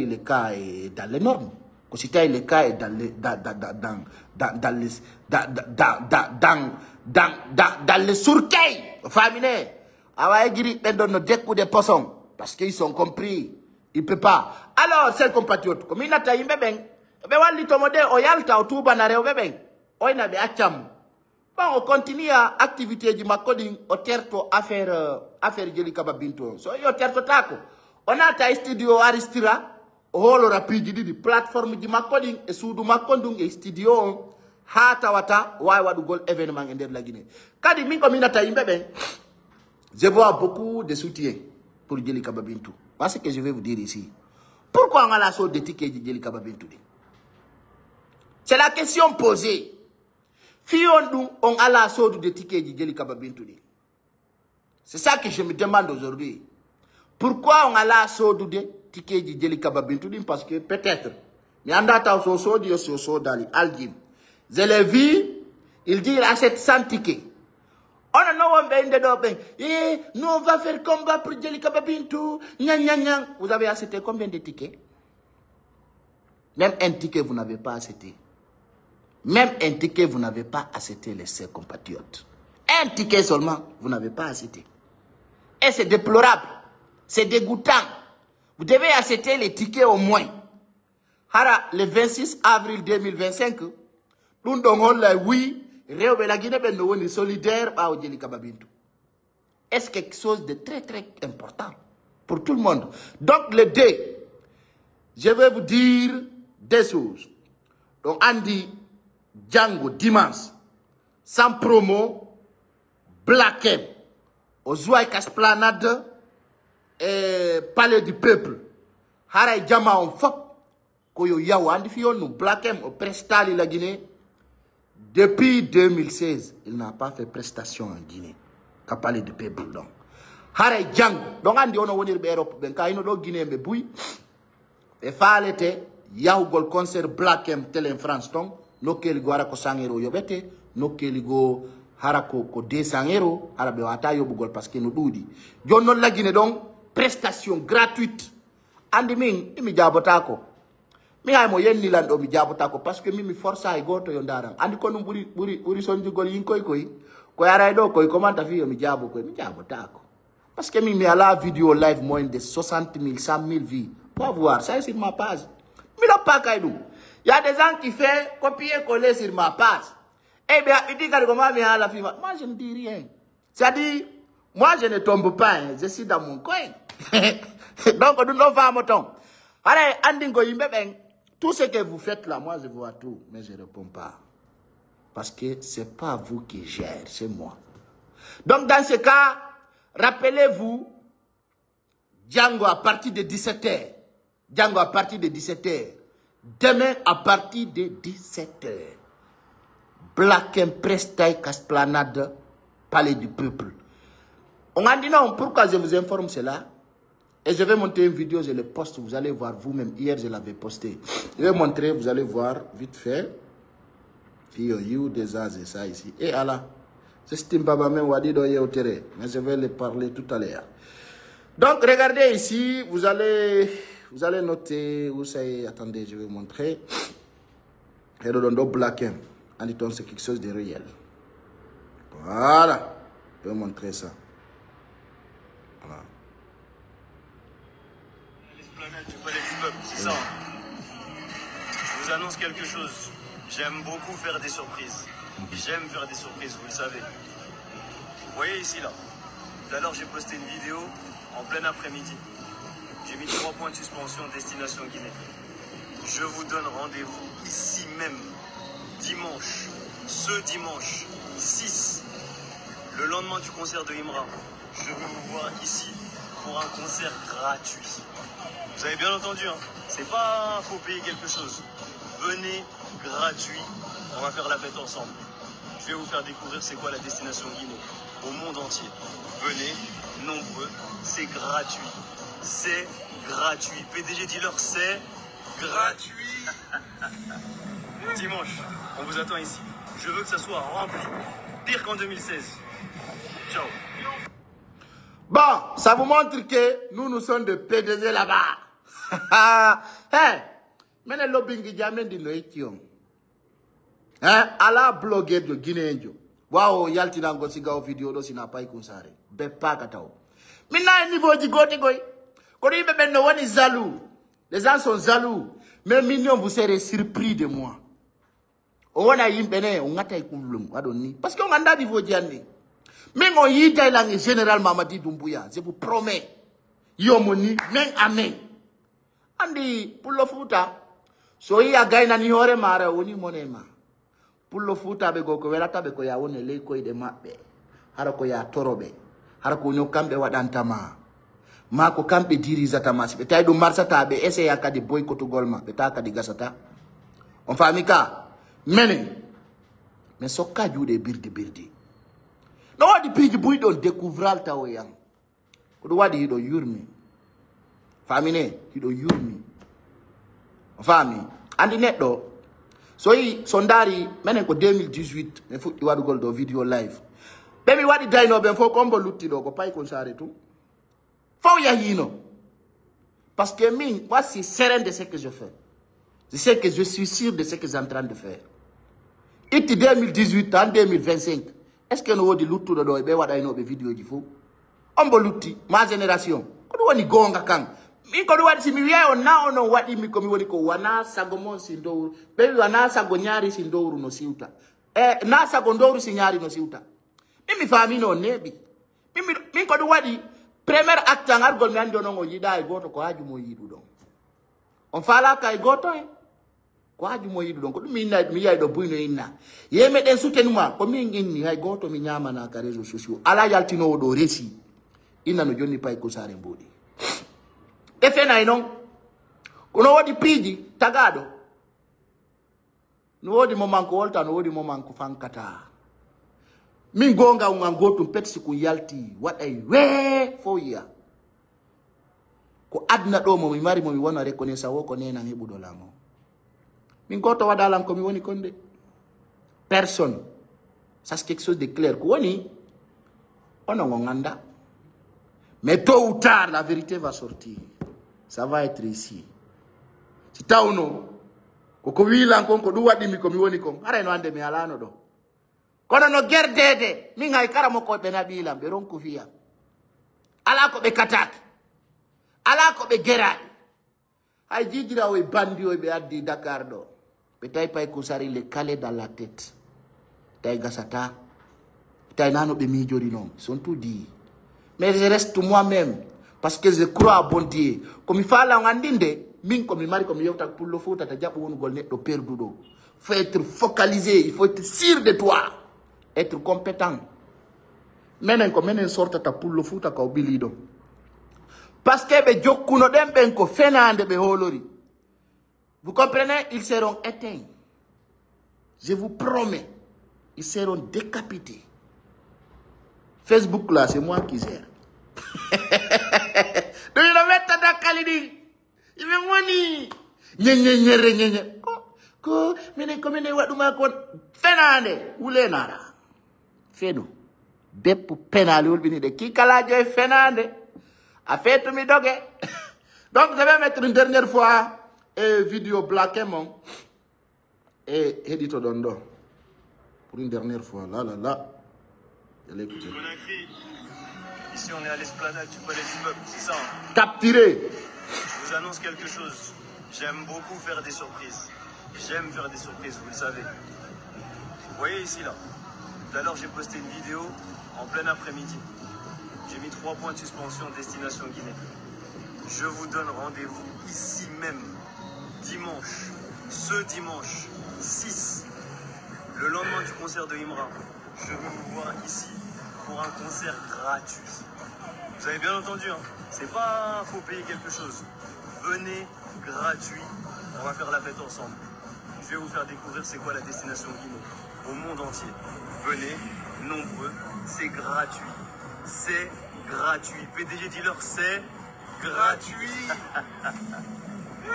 le cas dans les normes ko sitawi le cas dans les surkay famine awa giri be don no dekku de poson parce qu'ils sont compris il peut pas alors c'est compatriote comme inata yimbe ben be walli to mode o yalta o tuba na rewbe ben oyna be acham bon on continue activité du makoding au terto affaire Jeli Kaba Bintu so yo terto tako on a ta studio aristira holo rapide di plateforme di makoding e suudu makondung e studio hata wata way wadu gol événement e der la Guinée kadi min ko minata yimbe ben je vois beaucoup de soutien pour Jeli Kaba Bintu parce que je vais vous dire ici pourquoi on a la sorte de ticket de Jeli Kaba Bintu c'est la question posée. On a la sorte de ticket de Jeli Kaba Bintu. C'est ça que je me demande aujourd'hui. Pourquoi on a la sorte de ticket de Jeli Kaba Bintu? Parce que peut-être, je l'ai vu, il dit il achète 100 tickets. Nous on va faire combat pour Jeli Kaba Bintu. Vous avez acheté combien de tickets? Même un ticket vous n'avez pas acheté. Même un ticket, vous n'avez pas acheté, les compatriotes. Un ticket seulement, vous n'avez pas acheté. Et c'est déplorable. C'est dégoûtant. Vous devez acheter les tickets au moins. Hara, le 26 avril 2025, nous donnons la oui, la Guinée est solidaire à Odjeli Kababintou. Est-ce quelque chose de très très important pour tout le monde? Donc le D, je vais vous dire des choses. Donc Andy Django dimanche, sans promo, Black M, au Zouaï Esplanade et Palais du Peuple. Hara Djama on fop. Koyo Yawa Andy Fion, Black M au Prestali la Guinée. Depuis 2016, il n'a pas fait prestation en Guinée. Qu'a parlé du Peuple donc. Hara Django. Donc Andy on a venir en Europe. Ben kaino do Guinée me bouy. Et faalete yahu gol concert Black M tel en France donc. No keli go hara ko 100 € yobete. No keli go hara ko 200 €. Hara be wata yobugol parce que no doudi. Jonno la Guinée donc prestation gratuite. Andi min imi jabotako. Mi ay mo yenni lando mi jabotako parce que mi força ay goto yo ndaram. Andi ko no buri sonju gol yin koy ko yara do koy comment fi yo mi jabo koy mi jabotako. Parce que mi à la vidéo live moins de 60 000 100 000 vues. Pour voir ça sur ma page. Mi lo pas kaidou. Il y a des gens qui font copier-coller sur ma page. Eh bien, il dit comment vient la fille. Moi, je ne dis rien. C'est-à-dire, moi, je ne tombe pas. Hein. Je suis dans mon coin. Donc, nous ne faisons pas. Allez, Andingo, tout ce que vous faites là, moi, je vois tout. Mais je ne réponds pas. Parce que ce n'est pas vous qui gérez, c'est moi. Donc, dans ce cas, rappelez-vous, Django à partir de 17h. Django à partir de 17h. Demain, à partir de 17h, Black M Prestaï Esplanade, Palais du Peuple. On a dit non, pourquoi je vous informe cela? Et je vais monter une vidéo, je le poste, vous allez voir vous-même. Hier, je l'avais posté. Je vais montrer, vous allez voir vite fait. Fio, des as et ça ici. Et Allah, j'estime pas même Wadi doye au terrain, mais je vais le parler tout à l'heure. Donc, regardez ici, vous allez noter où ça est. Attendez, je vais vous montrer. Redondo Black M. Aniton, c'est quelque chose de réel. Voilà. Je vais vous montrer ça. Voilà. L'esplanade du Palais du Peuple, c'est ça. Je vous annonce quelque chose. J'aime beaucoup faire des surprises. J'aime faire des surprises, vous le savez. Vous voyez ici, là. Tout à l'heure, j'ai posté une vidéo en plein après-midi. J'ai mis 3 points de suspension destination Guinée. Je vous donne rendez-vous ici même, dimanche, ce dimanche 6, le lendemain du concert de Imra. Je veux vous voir ici pour un concert gratuit. Vous avez bien entendu, hein? C'est pas faut payer quelque chose. Venez gratuit, on va faire la fête ensemble. Je vais vous faire découvrir c'est quoi la destination Guinée au monde entier. Venez, nombreux, c'est gratuit. C'est gratuit. PDG Dealer, c'est gratuit. Dimanche, on vous attend ici. Je veux que ça soit rempli. Pire qu'en 2016. Ciao. Bon, ça vous montre que nous sommes de PDG là-bas. Hey, mais le lobbying qui jamais dit no ikion. Hein, à la blogueur de Guinée. Waouh, yaltina ngosiga o vidéo do sina pas ikonsare. Be pas katao. Mina niveau di gote goy. Les gens sont jaloux. Mais mignon, vous serez surpris de moi. On a eu parce qu'on a dit vous dire. Mais on y est général Mamadi Doumbouya. Je vous promets. Yomoni, men amen. Andi, pour le fouta. So y a gaina ni hore mara oni monema. Pour le fouta be goko welata be ko ya woni le ko de mabbe. Harako ya torobe. Harako nyo kambe wadantama. Mako kampe dirizata masi. Beta do marsata be ese ya kadi boycott golma. Beta kadi gasata. On famika. Menen. Mais soka jude birdi. No wadi piji buy don découvral tawo yang. Ko wadi hido yurmi. Famine hido yurmi. Fami. Andi netdo. So yi sondari menen ko 2018 me futti wadu gol do video live. Bemi wadi dino ben fo kombo lutti do ko pay kon sare tout. Faut y aller, non. Parce que moi, c'est serein de ce que je fais. Je sais que je suis sûr de ce que je suis en train de faire. Et 2018, en 2025, est-ce que nous avons dit l'outil de nos vidéos du fou? on bolutti ma génération ko do woni gonga kan min ko do wadi si mi wiya on na ono wadi mi ko mi woni ko wana sago mon si ndowru be wana sago nyaari si ndowru no siuta na sago ndowru si nyaari no siuta mi fami no nebi min ko do wadi premier acte ngargol mi andi onongo yida e goto ko haaju mo yidu don on fala kay goto ko haaju mo yidu don ko dum mi yaay do buyno inna yeme den soutenuma ko min inni hay goto mi nyama na ka réseaux sociaux ala yaltino do resi inna no jonni pay ko sare mbodi e fena non ko no wodi piji tagado no wodi mo manko wolta no wodi mo manko fankata min gonga un gotum petsi ko yalti waday we fo ya ko adna do mo mi mari mo mi wona reconnaissance wo ko nena hebudo lamo min goto wadalam ko mi woni konde personne ça c'est quelque chose de clair ko woni ono nganda mais tôt ou tard la vérité va sortir ça va être ici si tawno ko wilan kon ko du wadi mi ko mi woni kon ara no ande mi alano do kono no gerdede min hay karamo ko be nabila be ron ko fiya ala ko be kataki ala ko be gerani ay jidira o bandi o be addi Dakar do be tay pay ko sari le calé dans la tête tay gasata tay nano be mi jori non sont tout dit mais je reste moi-même parce que je crois à bon Dieu comme il fala ngandinde min ko mi mari ko mi yewta pour le foot ta jabbo won gol neddo perdu do faut être focalisé il faut être sûr de toi être compétent menen ko menen sortata pour le foot ka bilido parce que be jokkuno dem ben ko fenande be holori vous comprenez ils seront éteints je vous promets ils seront décapités Facebook là c'est moi qui gère do you metta da kalidi ibe woni nyenye ko menen waduma ko fenande ulenara fedu bepp penali wolbini de ki kala joy fenande a fait mi doge donc je vais mettre une dernière fois vidéo Blackemon et Edito Dondo pour une dernière fois là allez écouter. Ici on est à l'esplanade du palais du peuple, c'est ça. Capturé. Je vous annonce quelque chose. J'aime beaucoup faire des surprises. J'aime faire des surprises, vous le savez. Vous voyez ici là. Tout à l'heure j'ai posté une vidéo en plein après-midi. J'ai mis 3 points de suspension destination Guinée. Je vous donne rendez-vous ici même, dimanche, ce dimanche 6, le lendemain du concert de Imra. Je veux vous voir ici pour un concert gratuit. Vous avez bien entendu, hein? C'est pas faut payer quelque chose. Venez gratuit, on va faire la fête ensemble. Je vais vous faire découvrir c'est quoi la destination Guinée au monde entier. Venez, nombreux, c'est gratuit. C'est gratuit. PDG Dealer, c'est gratuit.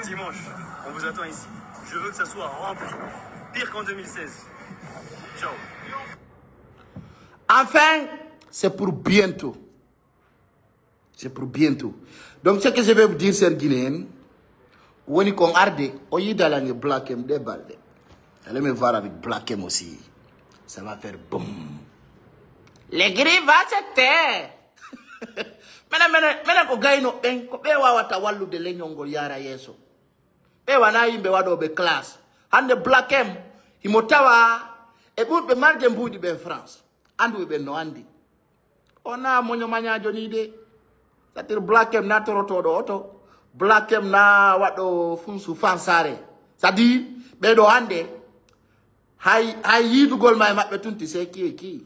Dimanche, on vous attend ici. Je veux que ça soit rempli. Pire qu'en 2016. Ciao. Enfin, c'est pour bientôt. C'est pour bientôt. Donc, ce que je vais vous dire, c'est Guinéen. When you arde, oyi dalange Blackem de balde. Allez me voir avec Blackem aussi. Ça va faire boum. Les gris va se taire. Mena ko gaino ben ko be wawata wallude le nyongol yara yeso. Be wana yimbe wado be class. Hande Blackem himotawa e burbe marde mbudi be France. Andu be no andi. Ona monyo manyajo ni de. C'est-à-dire Blackem na toroto do auto. Blackem na wado funsu fansare. C'est-à-dire be do hande hay yidu gol may mabbe tunti se ki.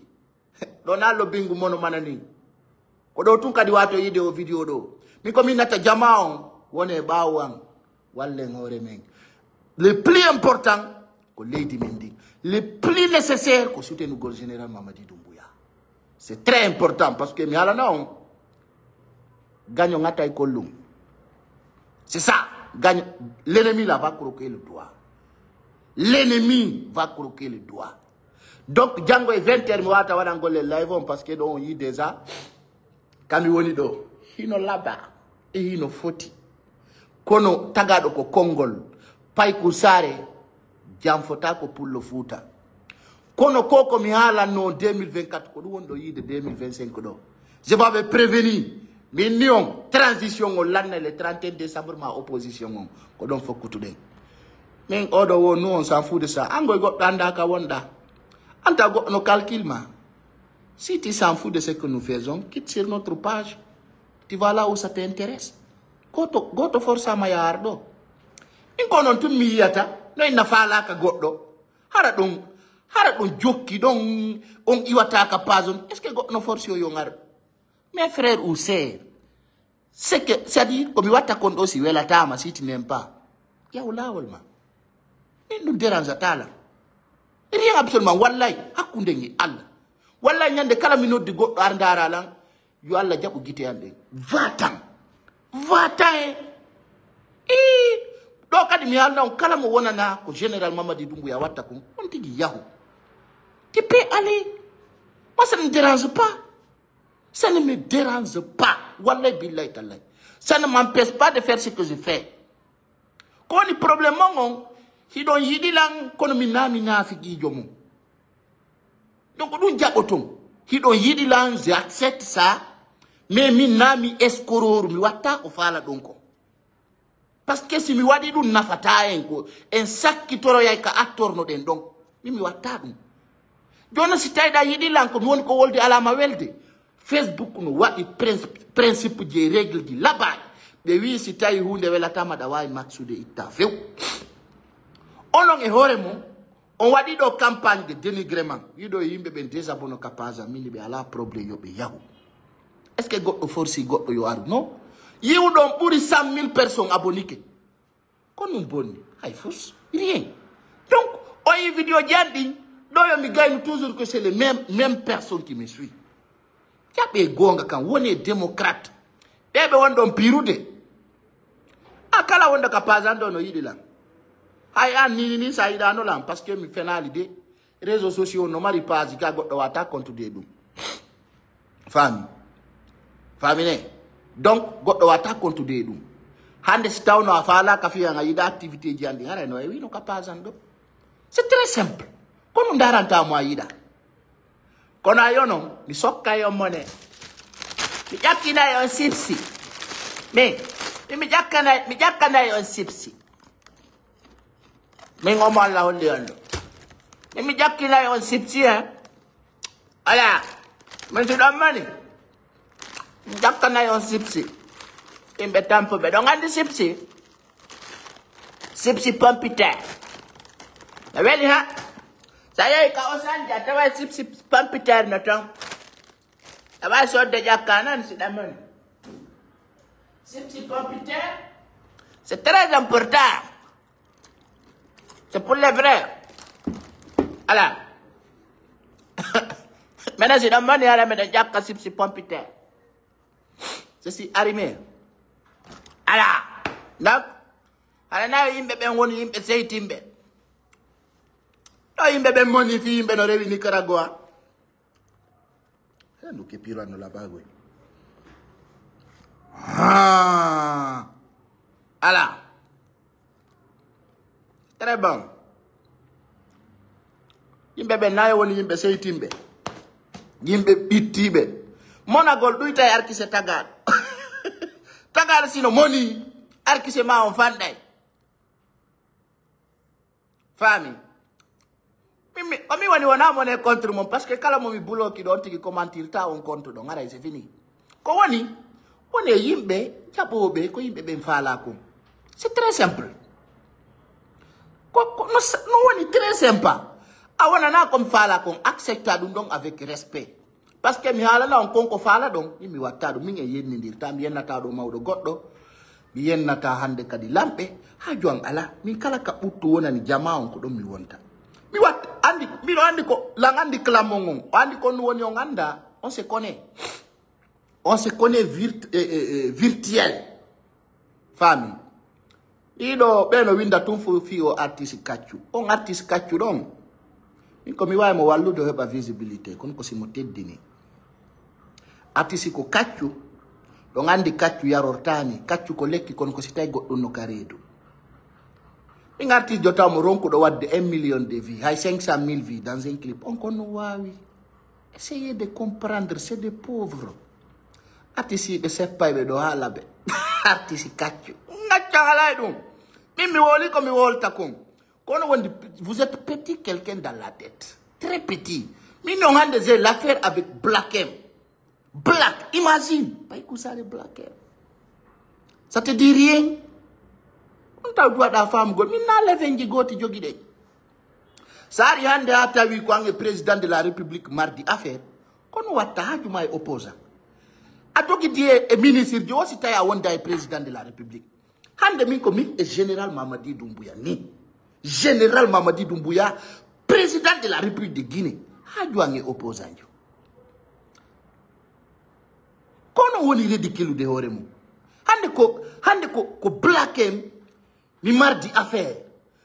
Donalo bingu mono manani. Kodo tun kadi wato yide o video do. Mi ko minata jamaon wone bawang walle ngore men. Le plus important ko Lady Mendy. Le plus nécessaire ko soutenu gol général Mamadi Doumbouya. C'est très important parce que mi ala non gagne ngata e kolum. C'est ça, gagne l'ennemi là va croquer le doigt. L'ennemi va croquer le doigt. Donc Django est 20h moata wana ngole live parce que don yi déjà kami woni do hino laba e hino foti kono tagado ko kongol pay kusare jam fota ko pullo futa kono koko mi hala no 2024 ko do wondo yide 2025 do Je vais prévenir. Mais nous, transition au l'année le 31 décembre, ma opposition. Ko don faut today. Mais nous, on s'en fout de ça. Ango go tanda ka wonda. Anta go no calcul ma. Si tu s'en fous de ce que nous faisons, quitte sur notre page. Tu vas là où ça t'intéresse. Go to forza mayardo. Inkonon tun miyata, no ina fala ka goddo. Hara dum jokki don on iwata ka pazon. Est-ce que no force yo ngar? Mes frères ou sœurs, c'est que ça dit comme iwata kondo si wela tama si tu n'aimes pas. Ya wala walma. Mais nous dérange tala. Rien absolument wallahi hakunde ngi Allah. Wallahi nyande kala minute di goddo arndara lan yo Allah jabu gite yande. Va-t'en. Do kadi mi halna on kala mo wonana ko général Mamadi Doumbouya watta ko on tigi yahu. Tu peux aller. Moi ça ne me dérange pas. Ça ne me dérange pas. Wallahi billahi tallahi. Ça ne m'empêche pas de faire ce que je fais. Quand le problème on si don yidi lang kono minami na fiki jomo. Donc dun jabotum. Si don yidi lang j'accepte ça. Mais minami eskoror mi watta ko fala donko. Parce que si mi wadi dun nafata enko en sakki toro yay ka attorno den donc mi watta dum. Jona si tayda yidi lang ko won ko wolde alama welde. Facebook no wadi principe de règle di là-bas. Be wi si tay hunde wela tamada way maksude itta few. Onon e hore mo on wadi do campagne de dénigrement. Yido yimbe ben désabonno kapaza mini be ala problème yobe yahu. Est-ce que go force go yo aru non? You don puri 100 000 personnes abonnées. Kon nous bonni, hay force rien. Donc, oyi vidéo jandi, do yo mi gagne toujours que c'est les mêmes personnes qui me suivent. Yabe gonga kan woni démocrate. Bebe wondon pirude. Akala wonda kapazando no yidila. Hay an ni saida no lam parce que mi finalité réseaux sociaux no mari page ka goddo wata contre de dum. Famille. Donc, goddo wata contre de dum. Hande si tawno afala ka fiya nga yida activité jandi ngara no wi no kapazando. C'est très simple. Kono ndaranta mo yida. Kono ayono mi sokka yo money. Mi jakina yo sipsi. Mi jakana yo sipsi. Mi ngomo la holle ando. Mi jakina yo sipsi Ala. Men tu damani. Jakana yo sipsi. Imbe tampo be don andi sipsi. Sipsi pompiter. Na weli ha. Saya ka osanja tawa sipsi pompiter na ton. Tawa so de jakana si damani. Sipsi pompiter. C'est très important. C'est pour les vrais. Ala. Maintenant si damani ala me de jakka sipsi pompiter. Ceci arrimé. Ala. Donc, ala na yimbe ben woni yimbe seytimbe. Do yimbe ben moni fi yimbe no rewi Nicaragua. Nous qui pirano là-bas, oui. Ala. Très bon. Yimbe ben na woni yimbe seytimbe. Yimbe bittibe. Monagol duita arki se tagar. Tagar sino moni arki se ma on fanday. Fami. Mimi wani wana mone contre mon parce que kala mo mi bulo ki don tigi commentir ta on contre don ara c'est fini. Ko woni yimbe jabobe ko yimbe ben fala ko. C'est très simple. No woni très sympa. Awana na comme fala ko accepta dum donc avec respect. Parce que mi hala la on konko fala don mi watta do mi yenni ndir tam yennata do mawdo goddo mi yennata hande kadi lampe ha jon ala mi kala ka butto wonani jama on ko don mi wonta mi wat andi mi do andi ko la andi klamongon andi ko no woni on anda on se connaît virtuel famille ido beno winda tum fu fi o artiste kaccu on artiste kaccu don mi ko mi way mo walludo heba visibilité kon ko simo teddini artiste ko kaccu do ngandi kaccu yarortani kaccu ko lekki kon ko sitay goddo no karedo mi artiste jota mo ronko do wadde 1 million de vues hay 500 000 vues dans un clip on kon wawi essayez de comprendre c'est des pauvres Artiste be seppa be do hala be. Artiste kaccu. Ngacca halay dum. Mimi woli comme wolta kon. Vous êtes petit quelqu'un dans la tête. Très petit. Mais nous avons l'affaire avec Black M. Black, imagine. Pas écouter ça, Black M. Ça te dit rien? On t'a droit à la femme. Mais n'a levé un goti jogide. Ça a rien de atawi quand le président de la République mardi affaire. Quand on va t'ahatou ma opposant. A to qui dit ministre de aussi taille wanda président de la République. Hande min komi et général Mamadi Doumbouya ni. Général Mamadi Doumbouya, président de la République de Guinée. Hadouange opposant. Kono woni ridicule de horemu. Hande ko Black M mi mardi affaire.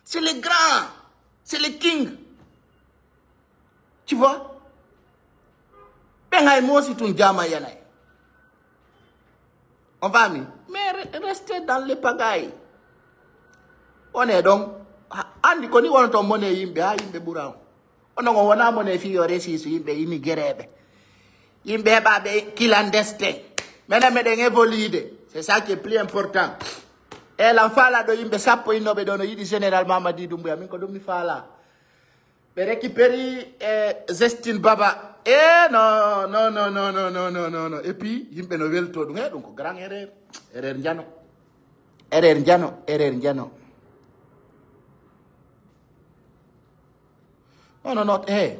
C'est le grand, c'est le king. Tu vois? Ben hay mo si tun jama yanay. On va mais restez dans les pagailles. On est donc andi koni won to monnaie yimbe ha yimbe buraw. On ngo wona monnaie fi yore sisu yimbe yimi gerebe. Yimbe babe clandestin. Mena meden évoluer. C'est ça qui est plus important. Et l'enfant là de yimbe sapo inobe dono yidi général Mamadi Doumbouya min ko dum mi fala. Be récupérer Zestine Baba. Non. Et puis, il y a une autre donc grand erreur. Erreur Ndiano. Non. Hey,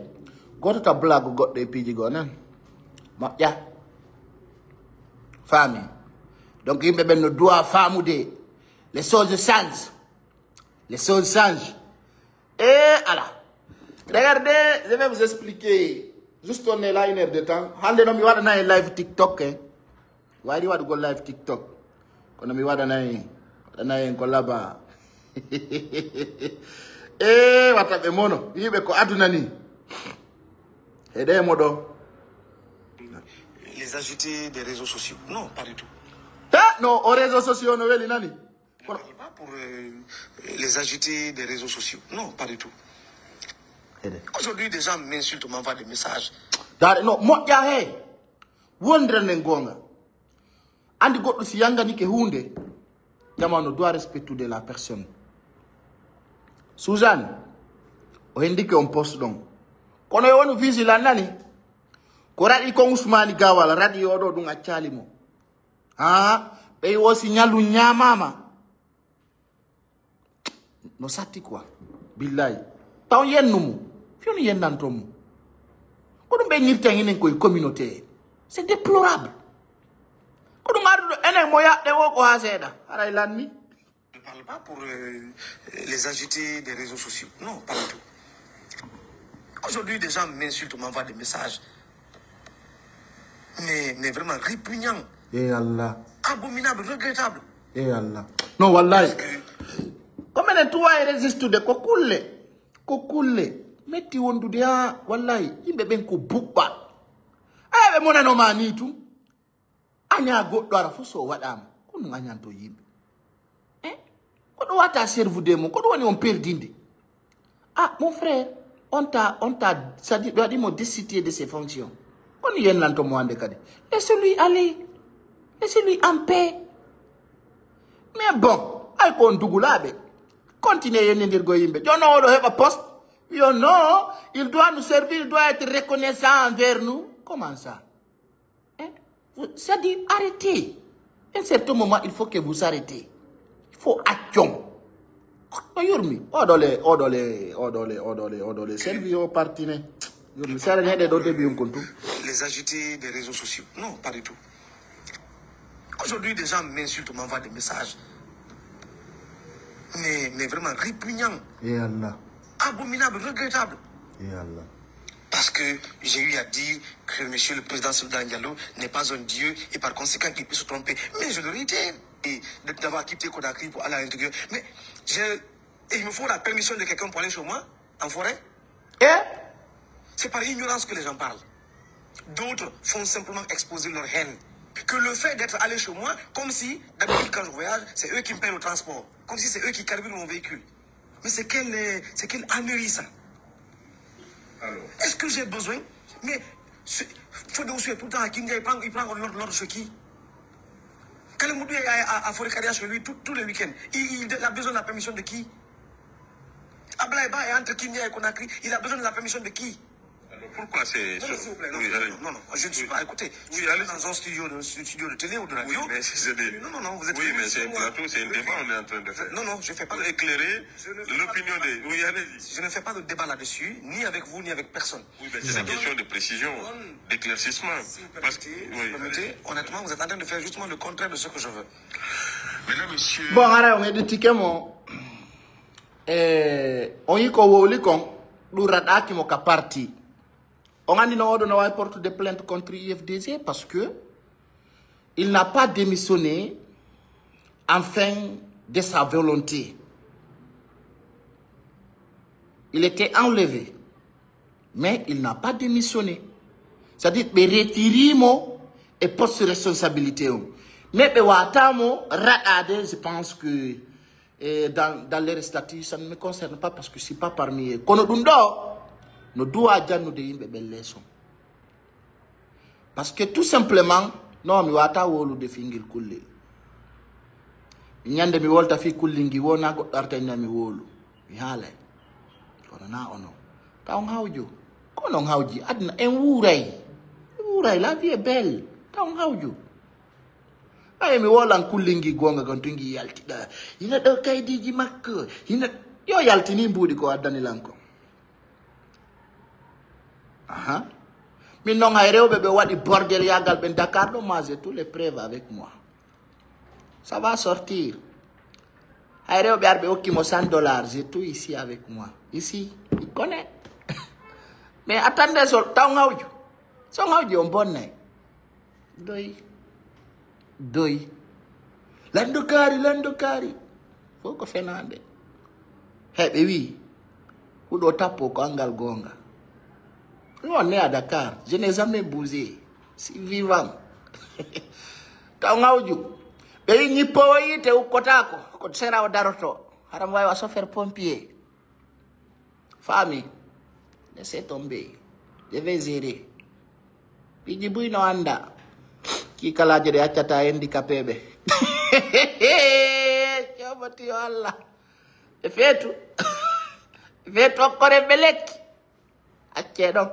go to the blog, got the PG gone. Yeah. Famille. Donc, il y a une doigt femme ou des. Les choses changent. Et, alors. Regardez, je vais vous expliquer. Juste on est là une heure de temps. Hande no mi wada na live TikTok eh. Wadi wadu go live TikTok. Kono mi wada na en kolaba. Wata be mono. Yibe ko aduna ni. Ede modo. Les agités des réseaux sociaux. Non, pas du tout. Non, aux réseaux sociaux no weli nani. Pas pour les agités des réseaux sociaux. Non, pas du tout. Aujourd'hui, des gens m'insultent, m'envoient des messages. Non, moi, hey, wondre nengonga. Andi go si yanga ni ke hunde. Jamano doit respecter de la personne. Suzanne, o indique on poste donc. Kono yonu vigilant nani. Ko radi ko Ousmane Gawal radio do dunga chalimo. Be wo signalu nyamama. No sati quoi. Billahi. Taw yennumu. Fionu yendantomu. Kono be nyirta ngene ko communauté. C'est déplorable. Kono maru ene moya de wo ko haseda. Ara ilanni. Je ne parle pas pour les agités des réseaux sociaux. Non, pas du tout. Aujourd'hui, des gens m'insultent, m'envoient des messages. Mais vraiment répugnant. Eh Allah. Abominable, regrettable. Eh Allah. Non, wallahi. Comment toi résiste de kokule. Metti wondu dia wallahi yimbe ben ko bubba. Be mona no mani tu. Anya goddo ara fuso wadam. Kunu anyanto yimbe. Ko do wata servu de mo, ko do woni on perdinde. Mon frère, on t'a ça dit doit dire mo décité de ses fonctions. On y en mo ande kadi. Laissez-lui aller. Laissez-lui en paix. Mais bon, ay ko ndugulabe. Continuez à dire go yimbe. You know, heba poste. You know, il doit nous servir, il doit être reconnaissant envers nous. Comment ça? Ça dit arrêtez. À un certain moment, il faut que vous arrêtez. Il faut action. Odole. Servi au partenaire. Les agités des réseaux sociaux. Non, pas du tout. Aujourd'hui, des gens m'insultent, m'envoient des messages. Mais vraiment répugnant. Et Allah. Abominable, regrettable. Et Allah. Parce que j'ai eu à dire que monsieur le président Soudan Diallo n'est pas un dieu et par conséquent qu'il peut se tromper. Mais je le réitère. Et d'avoir quitté Conakry pour aller à l'intérieur. Mais il me faut la permission de quelqu'un pour aller chez moi, en forêt. C'est par ignorance que les gens parlent. D'autres font simplement exposer leur haine. Que le fait d'être allé chez moi, comme si, d'habitude quand je voyage, c'est eux qui me payent le transport. Comme si c'est eux qui carburent mon véhicule. Mais c'est quelle ânerie ça? Est-ce que j'ai besoin? Mais faut de tout le temps à Kinga, il prend l'ordre chez qui? Kalemoudou a Forêt-Carrière chez lui tous les week-ends. Il a besoin de la permission de qui? Ablaïba est entre Kimia et Conakry. Il a besoin de la permission de qui? Pourquoi c'est... Non, s'il vous plaît. Oui, Non, je ne suis pas. Écoutez, je suis dans un studio de télé ou de radio. Oui, mais c'est des... Non, vous êtes... Oui, mais c'est un plateau, c'est un débat on est en train de faire. Non, je ne fais pas... Pour éclairer l'opinion des... Oui, allez-y. Je ne fais pas de débat là-dessus, ni avec vous, ni avec personne. Oui, mais c'est une question de précision, d'éclaircissement. Si vous permettez, honnêtement, vous êtes en train de faire justement le contraire de ce que je veux. Mesdames, messieurs... Bon, alors, on est de ticket, mon. On y ko woli kon, l'ourada qui m'a parti. On a dit non, on a porté des plaintes contre IFDG parce que il n'a pas démissionné enfin de sa volonté. Il était enlevé, mais il n'a pas démissionné. C'est-à-dire que retirimo et poste responsabilité. Mais je pense que dans les statuts, ça ne me concerne pas parce que je ne suis pas parmi eux. Nous devons nous leçons. Parce que tout simplement, non, mi wata wolu de fingil kulli. Nyande mi wolta fi kullingi wona go darta nyami wolu. Mi hale. Kono na ono. Ta on hawju. Kono on hawji adna en wuray. Wuray la vie est belle. Ta on hawju. Ay mi wolan kullingi gonga gon tungi yaltida. Ina do kaydiji makko. Ina yo yaltini mbudi ko adani lanko. Aha. Mais non, bébé, wadi bordel yagal ben Dakar, non, moi j'ai tous les preuves avec moi. Ça va sortir. Aéreo bébé, ok, mo $100, j'ai tout ici avec moi. Ici, il connaît. Mais attendez, so, t'as on bonne. Doi. Landokari. Faut que Fernande. Hey, baby. Où doit taper au Angal Gonga? Nous, on est à Dakar. Je n'ai jamais bougé. Si vivant. Taongaouju. Beli ni poyi te ukotako. Kotsera wa daroto. Haramwai wa faire pompier. Famille. Laissez tomber. Je vais gérer. Pijibui no anda. Kikala jere achata handicapé be. Choboti Allah. Efetu. Efetu okore beleki. Donc,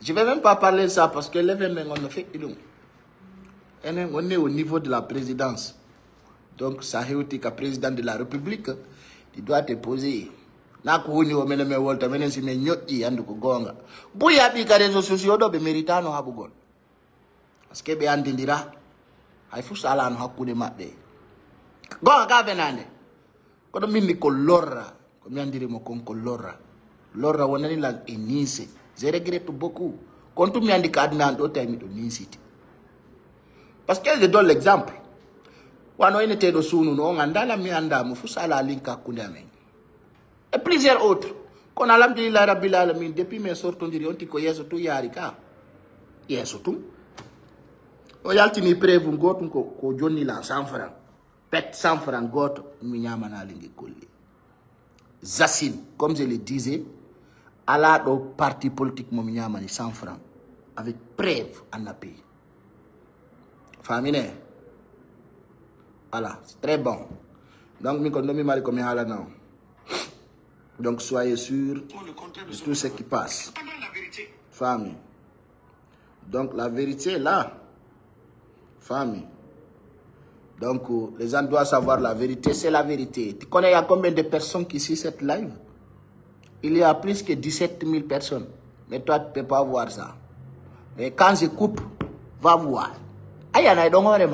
je ne vais même pas parler de ça parce que l'événement, on a fait. On est au niveau de la présidence. Donc, ça est que le président de la République, il doit te poser. Parce que il faut ça là, on Lora wonani la enise. Je regrette beaucoup. Quand tu m'as dit qu'Adnan doit être mis parce que je donne l'exemple. Wano ine te do sunu no ngandala mi anda mu fusala linka kundamen. Et plusieurs autres. Qu'on a alhamdulillah rabbil alamin depuis mes sorties on dirait on ti ko yeso tu yari ka. Yeso tu. O yalti ni preuve goto ko jonni la 100 francs. Pet 100 francs goto mi nyama na lingi kolli. Zassine, comme je le disais, à la parti politique Mominyamani 100 francs, avec preuve en appui. Famine. Voilà, c'est très bon. Donc, soyez sûrs de tout ce qui passe. Famille. Donc, la vérité est là. Famille. Donc, les gens doivent savoir la vérité, c'est la vérité. Tu connais, il y a combien de personnes qui suivent cette live? Il y a plus que 17 000 personnes. Mais toi, tu ne peux pas voir ça. Mais quand je coupe, va voir. Aïe, aïe, donc, on est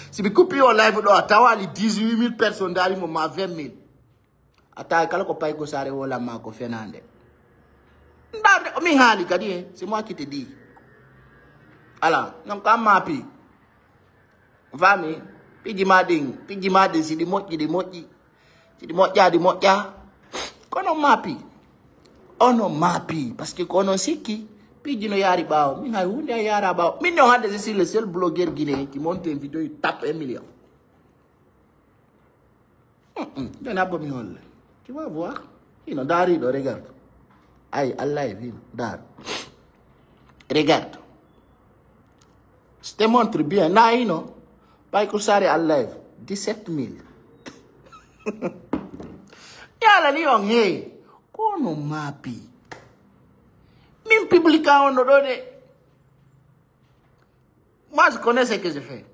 si je coupe your live, tu as 18 000 personnes, dans le moment 20 000. Attends, quand on paye, ça arrive la main, Fernande. C'est moi qui te dis. Alors, donc, quand je Vami, pigi mading, si di moji. Kono mapi. Ono mapi, parce que kono siki, pigi no yari bao. Mi hay hunde yara bao. Mi no hande c'est le seul blogueur guinéen qui monte une vidéo, il tape 1 million. Tu vas voir. Il no dari do regarde. Aïe, Allah est vivant. Dar. Regarde. Je te montre bien. Naïno. Pas que ça à live. 17 000. Yala ni on hey. Kono mapi. Même publica on donne. Moi je connais ce que je fais.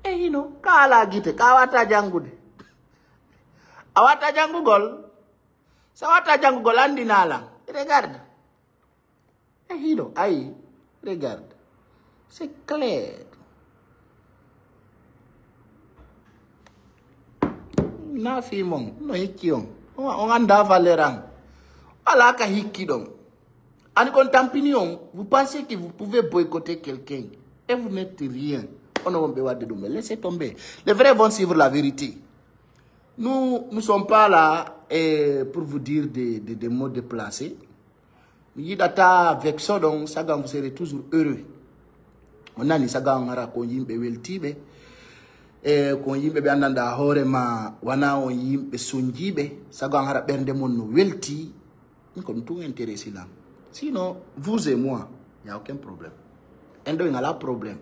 Eh you kala gite kawata jangude. Awata jangu gol. Sawata jangu gol andi nala. Regarde. Eh you aïe. Regarde. C'est clair. Na fi mon no hikion on anda valerang ala ka hikidon en contampinion vous pensez que vous pouvez boycotter quelqu'un et vous n'êtes rien on ne va pas de mais laissez tomber les vrais vont suivre la vérité nous sommes pas là pour vous dire des mots déplacés y data avec ça donc ça vous serez toujours heureux on a ni ça ngara ko yimbe weltibe ko yimbe be andanda hore ma wana on yimbe sunjibe sago hara bende mon no welti ko tout intéressé là sinon vous et moi il y a aucun problème endo ngala problème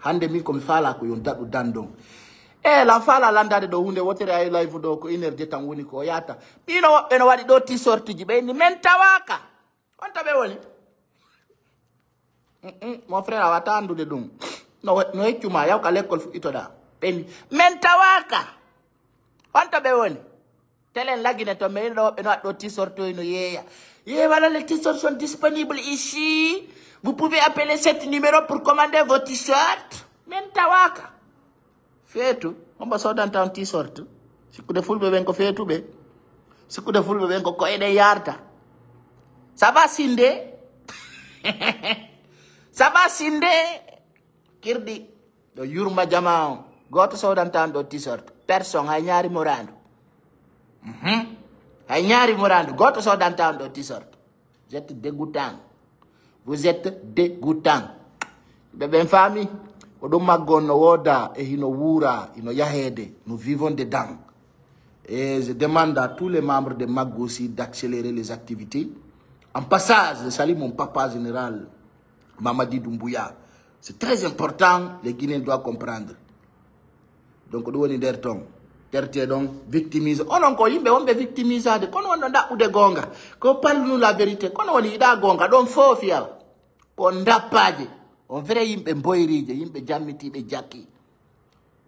hande mi ko mi fala ko yon dadu dandon la fala landade do hunde wotere ay live do ko energie tan woni ko yata bino be no wadi do ti sorti jibe ni men tawaka on tabe woni mon frère awata andude dum no eccuma yaw ka l'école fu itoda Penny. Mentawaka. Quanto beoni? Telen lagine to me no t-shirt no yeah. Voilà les t-shirts sont disponibles ici. Vous pouvez appeler cet numéro pour commander vos t-shirts. Mentawaka. Fetu. On va sortir dans un t-shirt. Si vous de full beben ko fetu be. Si vous de full beben ko ede yarta. Ça va sinde. Ça va sinde. Kirdi. Do yurma jamao. Goto so dan tan do t-shirt. Person hay ñaari morandu. Hay ñaari morandu. Goto so dan tan do t-shirt. Vous êtes dégoûtant. Vous êtes dégoûtant. Bébé famille. Odo magon no woda e hino wura, hino yahede. Nous vivons dedans. Et je demande à tous les membres de Maggo aussi d'accélérer les activités. En passage, je salue mon papa général, Mamadi Doumbouya. C'est très important, les Guinéens doivent comprendre. Donc, on doit dire donc, victimise. On on victimise. Quand on a de gonga, qu'on parle nous la vérité. Quand on a gonga, donc faut fier. On n'a pas de. On verrait yimbe mboirije, yimbe jamiti be jaki.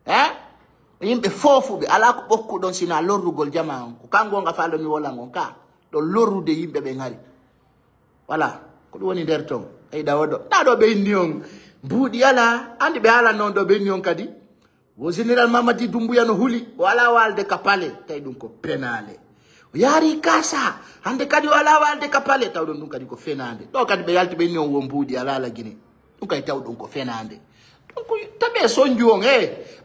Hein? Yimbe fofu be ala ko bokku don sina lorru gol jama on. Kango nga falo mi wala ngonka. Do lorru de yimbe be ngari. Voilà. Ko woni der ton. Ay dawodo. Na do be ndion. Budi ala andi be ala non do be ndion kadi. Wo général Mamadi Doumbouya no huli wala walde kapale tay dum ko penale. Yari kasa ande kadi wala walde kapale taw dum kadi ko fenande. Do kadi be yalti be ndion wo mbudi ala la Guinée. Ukai taw dum ko fenande. Donc tabe sonjuon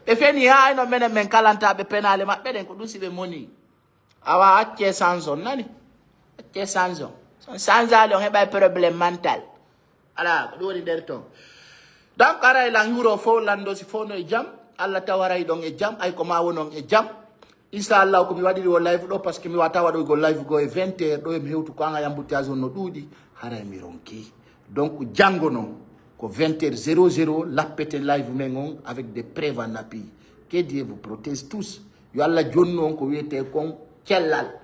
be feni ha no menen men kalanta be penale mabbe den ko dusi be moni. Awa acce sanson nani? Acce sanson. Son sanza le on ba problème mental. Ala ko woni der ton. Donc ara la nguro fo lando si fo no jam. Allah tawaray don e jam ay ko ma wonon e jam inshallah ko mi wadi do live do parce que mi wata wado go live go e 20h do mi hewtu ko anga yambutage no dudi hara mi ronki donc jangono ko 20h00 l'appete live mengon avec des preuves en appui que Dieu vous protège tous yo Allah jonno ko wiete kon cellal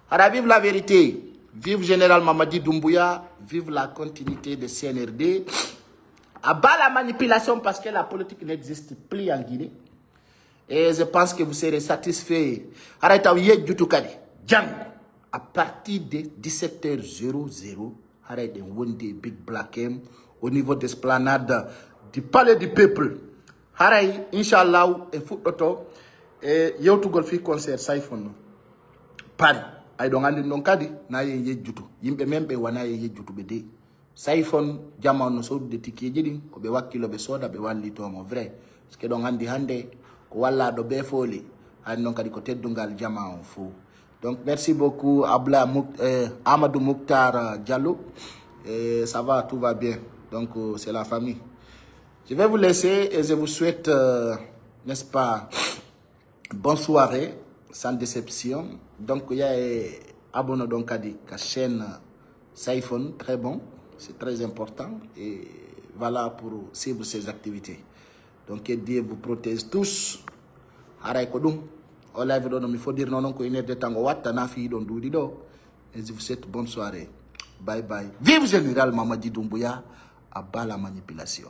hara vive la vérité vive général Mamadi Doumbouya vive la continuité de CNRD. À bas la manipulation parce que la politique n'existe plus en Guinée. Et je pense que vous serez satisfait. À partir de 17h00, arrêtez de Big Black M au niveau de l'esplanade du Palais du Peuple. Arrêtez, Inch'Allah, et foot auto. Et you to golf concert, Saifon. Paris. I don't know kadi na ye jutu. Yimbe membe wana ye jutu bede. Saifon jama no so de tiki jidin ko be wakilo be soda be walli to mo vrai parce que don andi hande ko walla do be foli an non kadi ko teddungal jama on fu. Donc merci beaucoup Amadou Mouktar Diallo ça va, tout va bien, donc c'est la famille. Je vais vous laisser et je vous souhaite n'est-ce pas bonne soirée sans déception. Donc il y a abonné donc à la chaîne Saifon, très bon. C'est très important et voilà, pour suivre ses activités. Donc, que Dieu vous protège tous. Haray ko dum. O live do il faut dire non ko une heure de temps watta na fi don doudi do. Et je vous souhaite bonne soirée. Bye bye. Vive Général Mamadi Doumbouya à bas la manipulation.